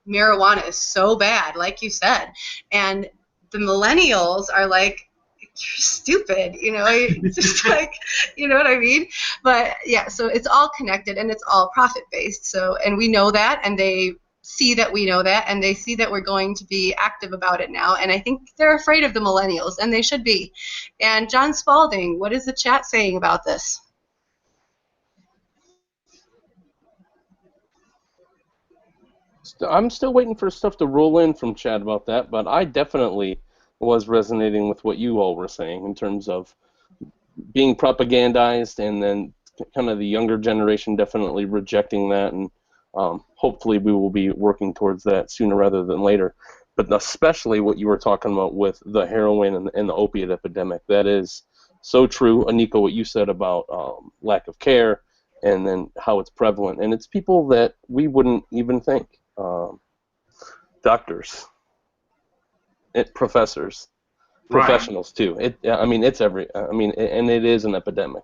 marijuana is so bad, like you said, and the millennials are like, you're stupid, it's just like, you know what I mean? But yeah, so it's all connected and it's all profit-based. So, and we know that, and they see that we know that, and they see that we're going to be active about it now. And I think they're afraid of the millennials, and they should be. And John Spalding, what is the chat saying about this? I'm still waiting for stuff to roll in from chat about that, but I definitely was resonating with what you all were saying in terms of being propagandized, and then kind of the younger generation definitely rejecting that, and hopefully we will be working towards that sooner rather than later. But especially what you were talking about with the heroin and the opiate epidemic, that is so true. Anika, what you said about lack of care and then how it's prevalent, and it's people that we wouldn't even think. Doctors, professors, professionals too. And it is an epidemic.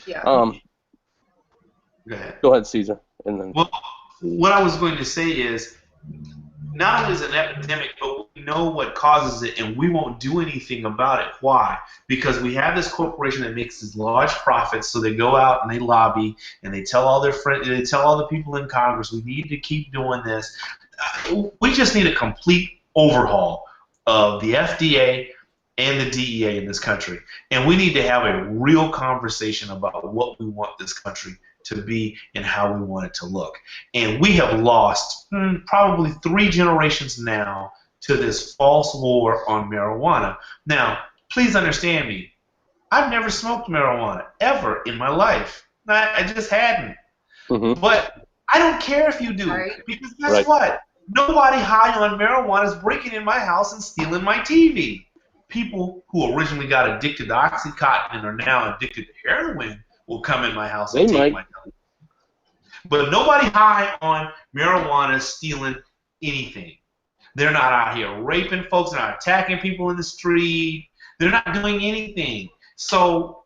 Yeah. Go ahead, Cesar. And then. Well, what I was going to say is, not only is it an epidemic, but we know what causes it, and we won't do anything about it. Why? Because we have this corporation that makes these large profits, so they go out and they lobby, and they tell all their friends, they tell all the people in Congress, we need to keep doing this. We just need a complete overhaul of the FDA and the DEA in this country, and we need to have a real conversation about what we want this country to be and how we want it to look. And we have lost probably 3 generations now to this false war on marijuana. Now, please understand me. I've never smoked marijuana ever in my life. I just hadn't. Mm-hmm. But I don't care if you do, because guess what? Nobody high on marijuana is breaking in my house and stealing my TV. People who originally got addicted to Oxycontin and are now addicted to heroin will come in my house and take my television. But nobody high on marijuana is stealing anything. They're not out here raping folks. They're not attacking people in the street. They're not doing anything. So,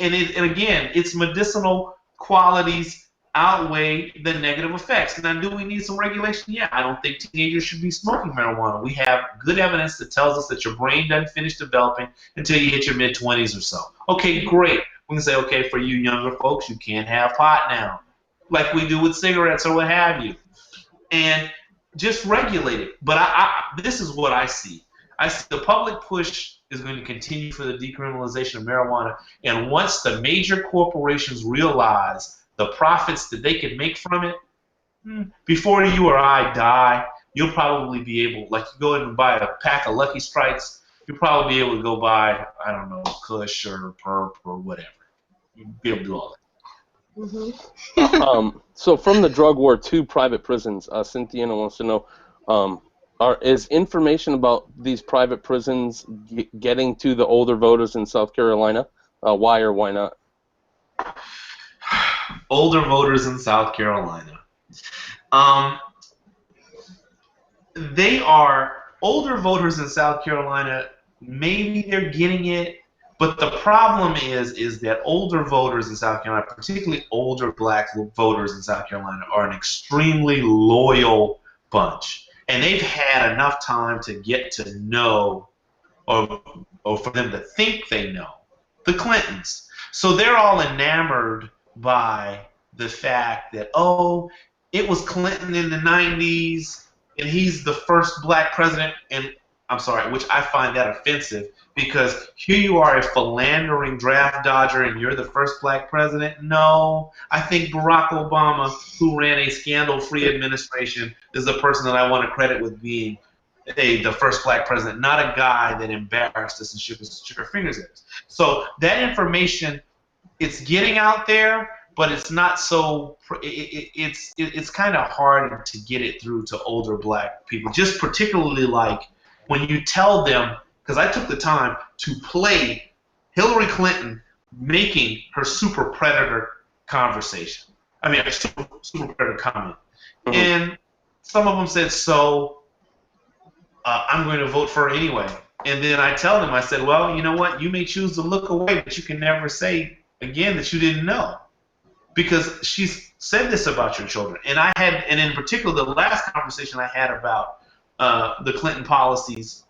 and again, its medicinal qualities outweigh the negative effects. Now, do we need some regulation? Yeah, I don't think teenagers should be smoking marijuana. We have good evidence that tells us that your brain doesn't finish developing until you hit your mid-20s or so. Okay, great. We can say, okay, for you younger folks, you can't have pot now, like we do with cigarettes or what have you. And just regulate it. But this is what I see. I see the public push is going to continue for the decriminalization of marijuana. And once the major corporations realize the profits that they can make from it, before you or I die, you'll probably be able, like you go in and buy a pack of Lucky Strikes, you'll probably be able to go buy, I don't know, Kush or Perp or whatever. You'll be able to do all that. So from the drug war to private prisons, Cynthia wants to know, is information about these private prisons getting to the older voters in South Carolina? Why or why not? Older voters in South Carolina. They are older voters in South Carolina. Maybe they're getting it, but the problem is that older voters in South Carolina, particularly older black voters in South Carolina, are an extremely loyal bunch. And they've had enough time to get to know, or for them to think they know, the Clintons. So they're all enamored by the fact that, oh, it was Clinton in the 90s, and he's the first black president, and I'm sorry, which I find that offensive, because here you are, a philandering draft dodger, and you're the first black president? No. I think Barack Obama, who ran a scandal-free administration, is the person that I want to credit with being the first black president, not a guy that embarrassed us and shook our fingers at us. So that information, it's getting out there, but it's not so. It's kind of hard to get it through to older black people. Just particularly like when you tell them, because I took the time to play Hillary Clinton making her super predator conversation. I mean, a super predator comment, and some of them said, "So I'm going to vote for her anyway." And then I tell them, I said, "Well, you know what? You may choose to look away, but you can never say again that you didn't know." Because she's said this about your children. And in particular, the last conversation I had about the Clinton policies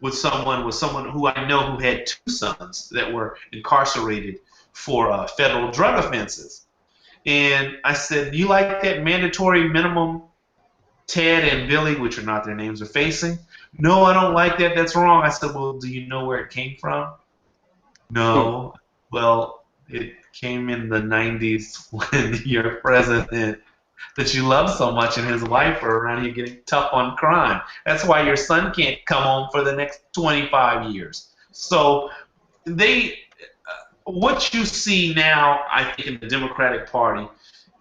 with someone who I know who had 2 sons that were incarcerated for federal drug offenses. And I said, do you like that mandatory minimum Ted and Billy, which are not their names, are facing? No, I don't like that. That's wrong. I said, well, do you know where it came from? No. Well, it came in the 90s when your president that you love so much and his wife are around here getting tough on crime. That's why your son can't come home for the next 25 years. So what you see now, I think, in the Democratic Party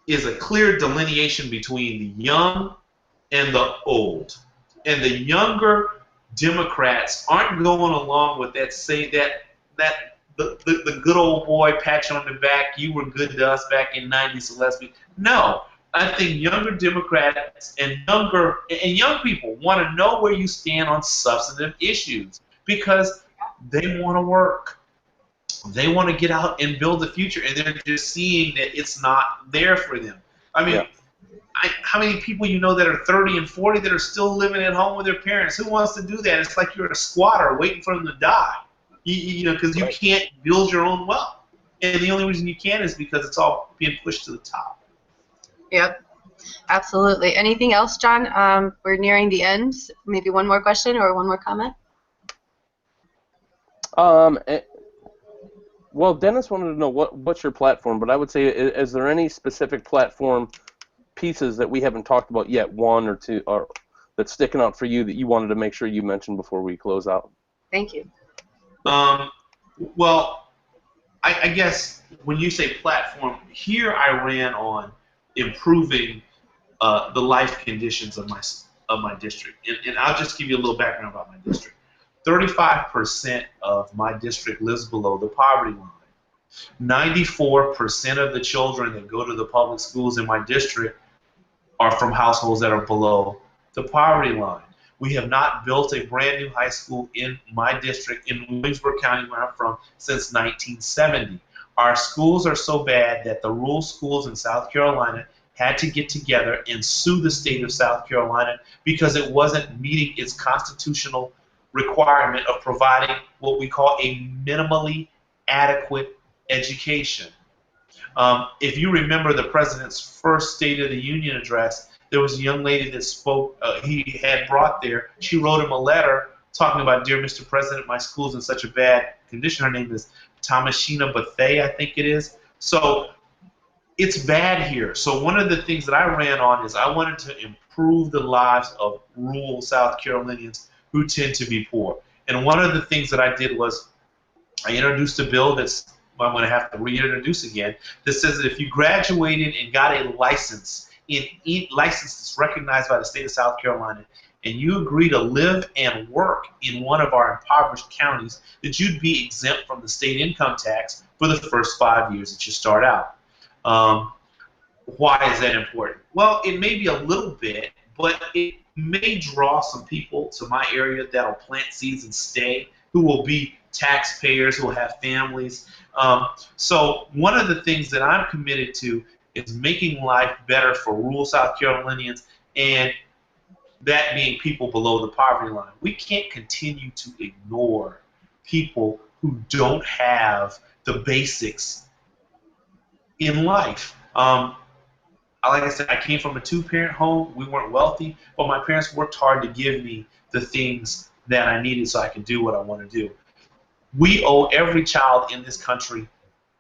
is a clear delineation between the young and the old. And the younger Democrats aren't going along with that, say that the good old boy pat you on the back, you were good to us back in 90s, so let's be. No, I think younger Democrats and young people want to know where you stand on substantive issues because they want to work. They want to get out and build the future, and they're just seeing that it's not there for them. I mean, how many people you know that are 30 and 40 that are still living at home with their parents? Who wants to do that? It's like you're a squatter waiting for them to die. You know, because you can't build your own wealth. And the only reason you can is because it's all being pushed to the top. Yep, absolutely. Anything else, John? We're nearing the end. Maybe one more question or one more comment? Well, Dennis wanted to know what's your platform, but I would say, is there any specific platform pieces that we haven't talked about yet, one or two, or that's sticking out for you that you wanted to make sure you mentioned before we close out? Thank you. Well, I guess when you say platform, here I ran on improving the life conditions of my district. And I'll just give you a little background about my district. 35% of my district lives below the poverty line. 94% of the children that go to the public schools in my district are from households that are below the poverty line. We have not built a brand new high school in my district in Williamsburg County, where I'm from, since 1970. Our schools are so bad that the rural schools in South Carolina had to get together and sue the state of South Carolina because it wasn't meeting its constitutional requirement of providing what we call a minimally adequate education. If you remember the president's first State of the Union address, there was a young lady that spoke, he had brought there. She wrote him a letter talking about, "Dear Mr. President, my school's in such a bad condition." Her name is Thomasina Bethea, I think it is. So it's bad here. So one of the things that I ran on is I wanted to improve the lives of rural South Carolinians who tend to be poor. And one of the things that I did was I introduced a bill that's I'm going to have to reintroduce again, that says that if you graduated and got a license, license that's recognized by the state of South Carolina, and you agree to live and work in one of our impoverished counties, that you'd be exempt from the state income tax for the first 5 years that you start out. Why is that important? Well, it may be a little bit, but it may draw some people to my area that'll plant seeds and stay, who will be taxpayers, who will have families. So one of the things that I'm committed to is making life better for rural South Carolinians, and that being people below the poverty line. We can't continue to ignore people who don't have the basics in life. Like I said, I came from a two-parent home. We weren't wealthy, but my parents worked hard to give me the things that I needed so I could do what I want to do. We owe every child in this country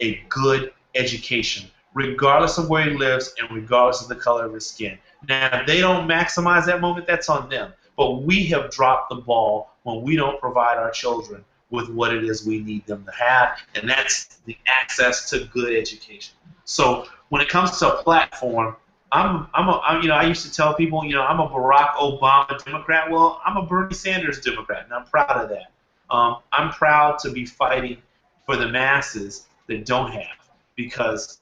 a good education, regardless of where he lives and regardless of the color of his skin. Now, if they don't maximize that moment, that's on them. But we have dropped the ball when we don't provide our children with what it is we need them to have, and that's the access to good education. So when it comes to a platform, I used to tell people, I'm a Barack Obama Democrat. Well, I'm a Bernie Sanders Democrat, and I'm proud of that. I'm proud to be fighting for the masses that don't have, because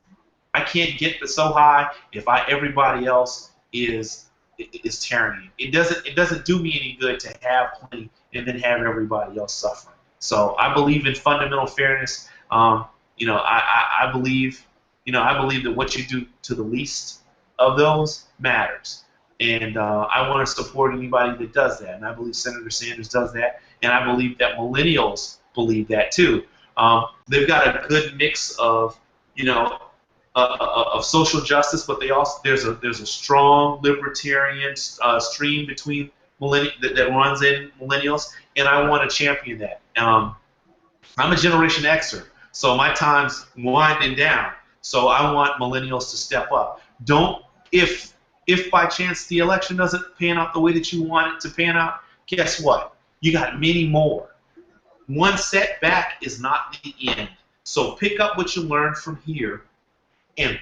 I can't get so high if everybody else is tearing it. It doesn't do me any good to have plenty and then have everybody else suffering. So I believe in fundamental fairness. I believe that what you do to the least of those matters. And I want to support anybody that does that. And I believe Senator Sanders does that. And I believe that millennials believe that too. They've got a good mix of, of social justice, but there's a strong libertarian stream between that runs in millennials, and I want to champion that. I'm a Generation Xer, so my time's winding down. So I want millennials to step up. If by chance the election doesn't pan out the way that you want it to pan out, guess what? You got many more. One setback is not the end. So pick up what you learned from here and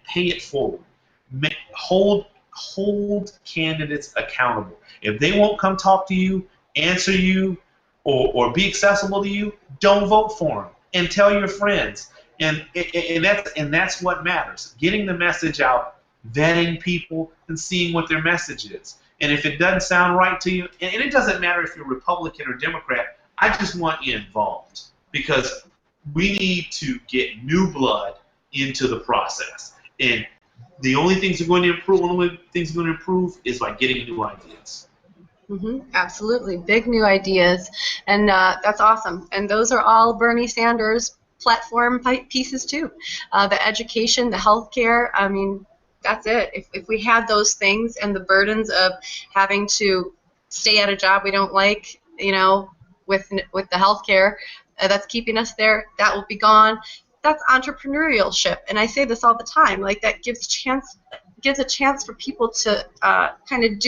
pay it forward. Hold candidates accountable. If they won't come talk to you, answer you, or be accessible to you, don't vote for them. And tell your friends. And that's what matters. Getting the message out, vetting people, and seeing what their message is. And if it doesn't sound right to you, and it doesn't matter if you're Republican or Democrat, I just want you involved, because we need to get new blood into the process. And the only things that are going to improve is by getting new ideas. Absolutely. Big new ideas. And that's awesome. And those are all Bernie Sanders platform pieces too. The education, the healthcare, I mean, that's it. If we had those things and the burdens of having to stay at a job we don't like, with the healthcare that's keeping us there, that will be gone. That's entrepreneurship, and I say this all the time. Like, that gives a chance for people to kind of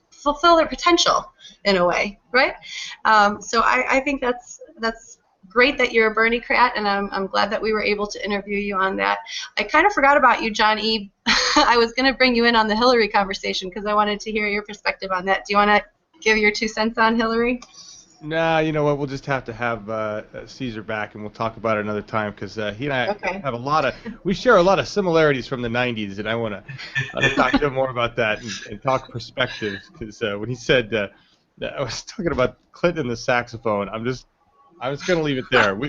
fulfill their potential in a way, right? So I think that's great that you're a Bernie-crat, and I'm glad that we were able to interview you on that. I kind of forgot about you, John E. I was going to bring you in on the Hillary conversation because I wanted to hear your perspective on that. Do you want to give your 2 cents on Hillary? Nah, you know what? We'll just have to have Cezar back, and we'll talk about it another time because he and I Okay. have we share a lot of similarities from the '90s, and I want to talk to him more about that and talk perspectives. Because when he said that I was talking about Clinton and the saxophone, I'm just going to leave it there.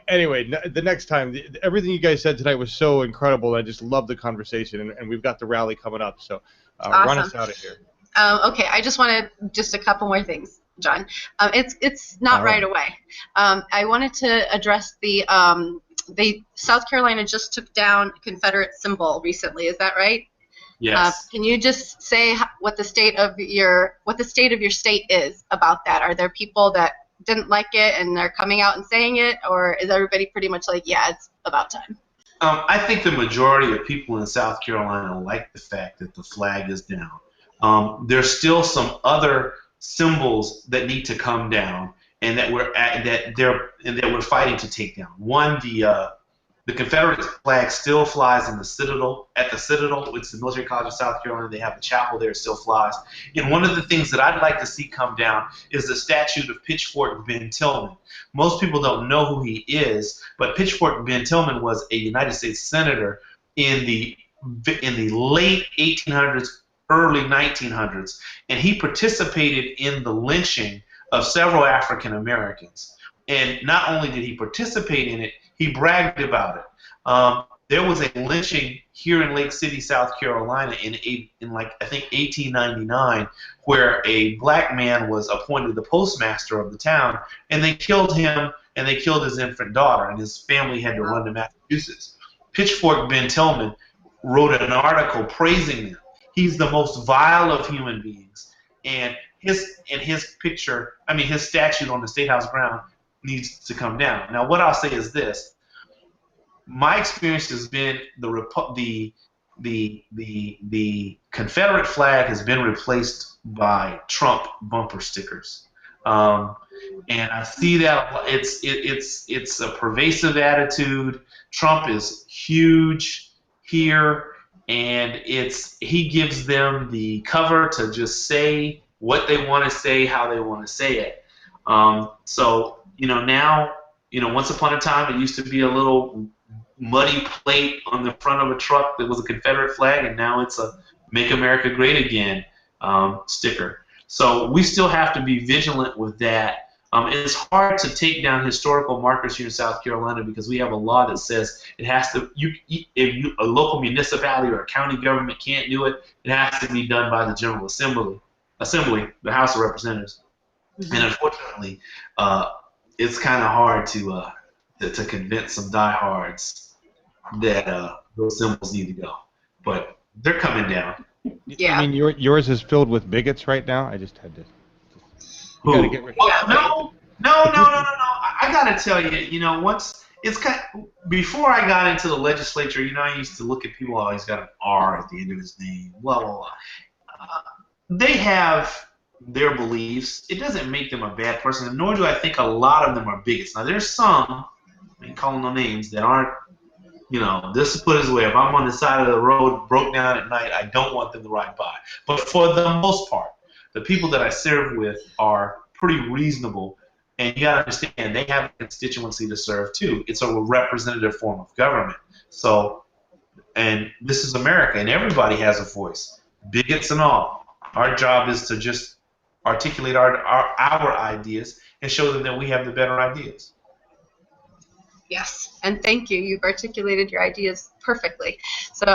Anyway, the next time, everything you guys said tonight was so incredible. I just love the conversation, and we've got the rally coming up, so run us Awesome. out of here. Okay, I just wanted just a couple more things, John. It's not All right right. away. I wanted to address the South Carolina just took down Confederate symbol recently. Is that right? Yes. Can you just say what the state of your state is about that? Are there people that didn't like it and they're coming out and saying it, or is everybody pretty much like, yeah, it's about time? I think the majority of people in South Carolina like the fact that the flag is down. There's still some other symbols that need to come down, and that we're fighting to take down. One, the Confederate flag still flies in the Citadel. At the Citadel, it's the Military College of South Carolina. They have a chapel there. It still flies. And one of the things that I'd like to see come down is the statue of Pitchfork Ben Tillman. Most people don't know who he is, but Pitchfork Ben Tillman was a United States senator in the late 1800s, early 1900s, and he participated in the lynching of several African Americans. And not only did he participate in it, he bragged about it. There was a lynching here in Lake City, South Carolina, in like I think 1899, where a black man was appointed the postmaster of the town, and they killed him and they killed his infant daughter, and his family had to run to Massachusetts. Pitchfork Ben Tillman wrote an article praising them. He's the most vile of human beings, and his statue on the State House ground needs to come down. Now, what I'll say is this: my experience has been the Confederate flag has been replaced by Trump bumper stickers, and I see that it's a pervasive attitude. Trump is huge here, and he gives them the cover to just say what they want to say, how they want to say it. So now, once upon a time, it used to be a little muddy plate on the front of a truck that was a Confederate flag, and now it's a Make America Great Again sticker. So we still have to be vigilant with that. It's hard to take down historical markers here in South Carolina because we have a law that says it has to. If a local municipality or a county government can't do it, it has to be done by the General Assembly, the House of Representatives. Mm-hmm. And unfortunately, it's kind of hard to convince some diehards that those symbols need to go, but they're coming down. Yeah. I mean, yours is filled with bigots right now. I just had to. You gotta get rid of No. I gotta tell you, before I got into the legislature, I used to look at people who always got an R at the end of his name, blah blah blah. They have their beliefs. It doesn't make them a bad person, nor do I think a lot of them are bigots. Now, there's some, I ain't calling no names, that aren't, this is put this way, if I'm on the side of the road, broke down at night, I don't want them to ride by. But for the most part, the people that I serve with are pretty reasonable, and you got to understand, they have a constituency to serve too. It's a representative form of government. So, and this is America, and everybody has a voice, bigots and all. Our job is to just articulate our ideas and show them that we have the better ideas. Yes, and thank you. You've articulated your ideas perfectly. So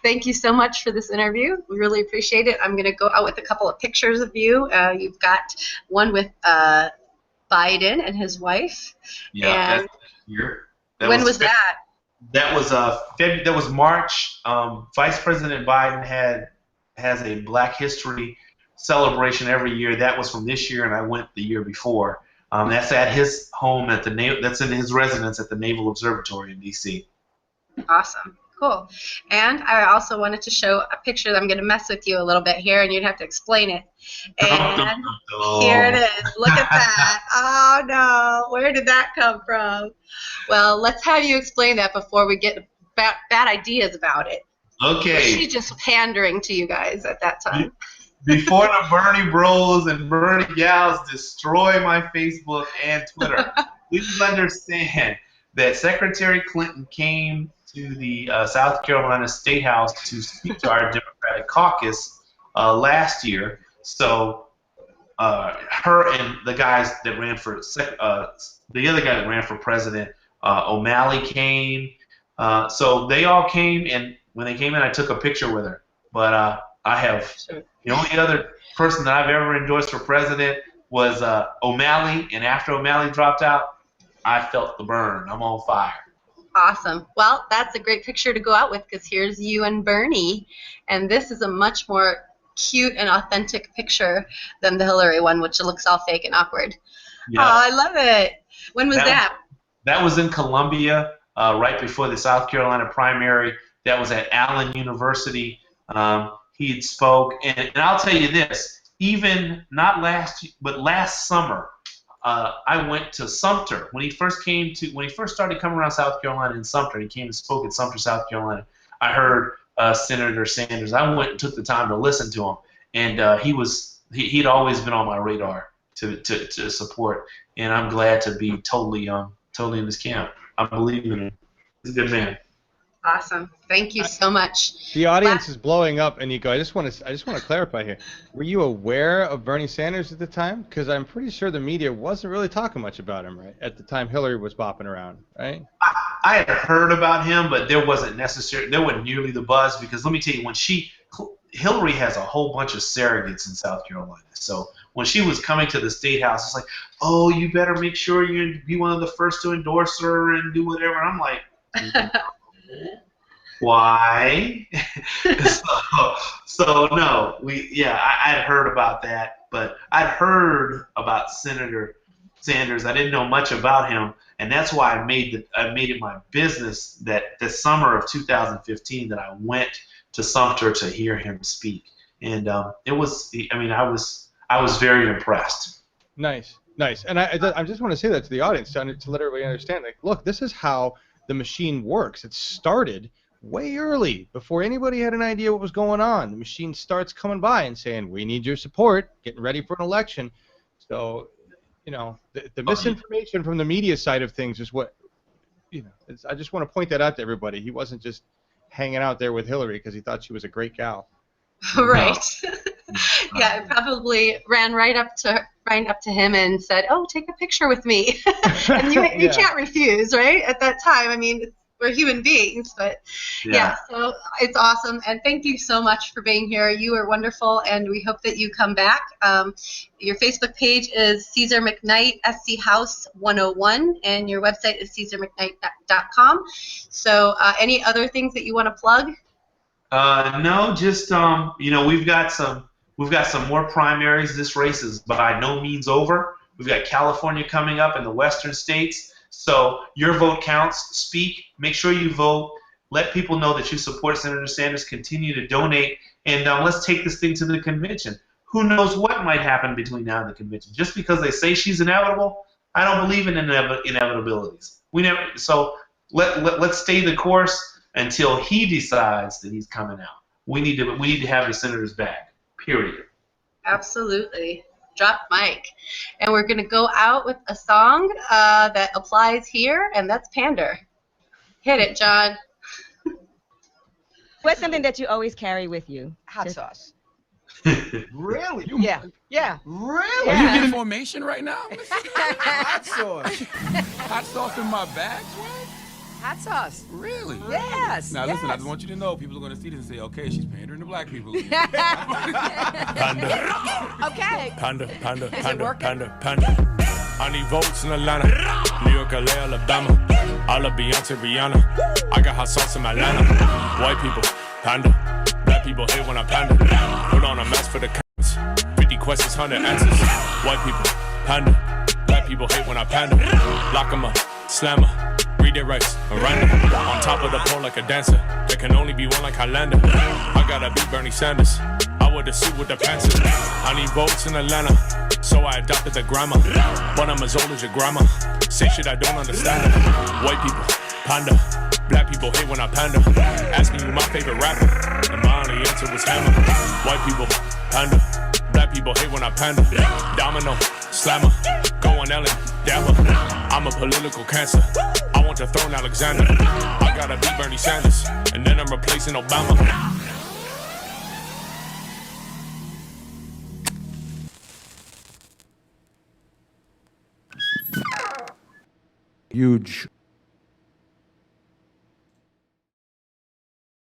thank you so much for this interview. We really appreciate it. I'm going to go out with a couple of pictures of you. You've got one with Biden and his wife. Yeah, and that's here. When was that? That was March. Vice President Biden has a Black History celebration every year. That was from this year, and I went the year before. That's at his home that's in his residence at the Naval Observatory in D.C. Awesome. Cool. And I also wanted to show a picture that I'm going to mess with you a little bit here, and you'd have to explain it. And here it is. Look at that. Oh, no. Where did that come from? Well, let's have you explain that before we get bad ideas about it. Okay. Was she just pandering to you guys at that time? before the Bernie bros and Bernie gals destroy my Facebook and Twitter, please understand that Secretary Clinton came to the South Carolina State House to speak to our Democratic caucus last year. So her and the guys that ran for the other guy that ran for president, O'Malley, came. So they all came, and when they came in, I took a picture with her. But I have the only other person that I've ever endorsed for president was O'Malley, and after O'Malley dropped out, I felt the burn. I'm on fire. Awesome. Well, that's a great picture to go out with because here's you and Bernie, and this is a much more cute and authentic picture than the Hillary one, which looks all fake and awkward. Yeah. Oh, I love it. When was that? That was in Columbia, right before the South Carolina primary. That was at Allen University. He had spoke, and I'll tell you this, even not last, but last summer, I went to Sumter when he first started coming around South Carolina in Sumter. He came and spoke at Sumter, South Carolina. I heard Senator Sanders. I went and took the time to listen to him, and he'd always been on my radar to support, and I'm glad to be totally in his camp. I believe in him. He's a good man. Awesome. Thank you so much. The audience is blowing up, and Nico, I just want to clarify here. Were you aware of Bernie Sanders at the time? Because I'm pretty sure the media wasn't really talking much about him, right? At the time Hillary was bopping around, right? I had heard about him, but there wasn't nearly the buzz, because let me tell you, Hillary has a whole bunch of surrogates in South Carolina. So when she was coming to the State House, it's like, oh, you better make sure you be one of the first to endorse her and do whatever. And I'm like, why? so no, I had heard about that, but I'd heard about Senator Sanders. I didn't know much about him, and that's why I made it my business that the summer of 2015 that I went to Sumter to hear him speak, and I was very impressed. Nice, and I just want to say that to the audience to let everybody understand. Like, look, this is how the machine works. It started way early, before anybody had an idea what was going on. The machine starts coming by and saying, we need your support, getting ready for an election. So, the misinformation from the media side of things is what, I just want to point that out to everybody. He wasn't just hanging out there with Hillary because he thought she was a great gal. Right. Yeah, I probably ran right up to him and said, "Oh, take a picture with me." And you can't refuse, right? At that time, I mean, we're human beings, but yeah, so it's awesome. And thank you so much for being here. You are wonderful, and we hope that you come back. Your Facebook page is Cezar McKnight, SC House 101, and your website is CezarMcKnight.com. So any other things that you want to plug? No, just we've got some more primaries. This race is by no means over. We've got California coming up in the western states. So your vote counts. Speak. Make sure you vote. Let people know that you support Senator Sanders. Continue to donate, and let's take this thing to the convention. Who knows what might happen between now and the convention? Just because they say she's inevitable, I don't believe in inevitabilities. So let's stay the course until he decides that he's coming out. We need to have the senators back. Period. Absolutely. Drop mic. And we're going to go out with a song that applies here, and that's Pander. Hit it, John. What's something that you always carry with you? Hot sauce. Really? Yeah. Really? Are you getting formation right now? Hot sauce. Hot sauce in my bag, Hot sauce. Really? Yes. Now listen, I just want you to know, people are going to see this and say, okay, she's pandering to black people. Panda. Okay. Panda. I need votes in Atlanta, New York, LA, Alabama. I love Beyonce, Rihanna. I got hot sauce in Atlanta. White people, panda. Black people hate when I panda. Put on a mask for the comments. 50 questions, 100 answers. White people, panda. Black people hate when I panda. Lock 'em up, slam 'em. Read their rights, Miranda. On top of the pole like a dancer. There can only be one like Highlander. I gotta beat Bernie Sanders. I wear the suit with the pants. I need votes in Atlanta, so I adopted the grammar. But I'm as old as your grandma. Say shit I don't understand. White people, panda. Black people hate when I panda. Asking you my favorite rapper, and my only answer was Hammer. White people, Panda. Black people hate when I pander. Domino, slammer, going Ellen, dabber. I'm a political cancer. I want to throne Alexander. I gotta beat Bernie Sanders, and then I'm replacing Obama. Huge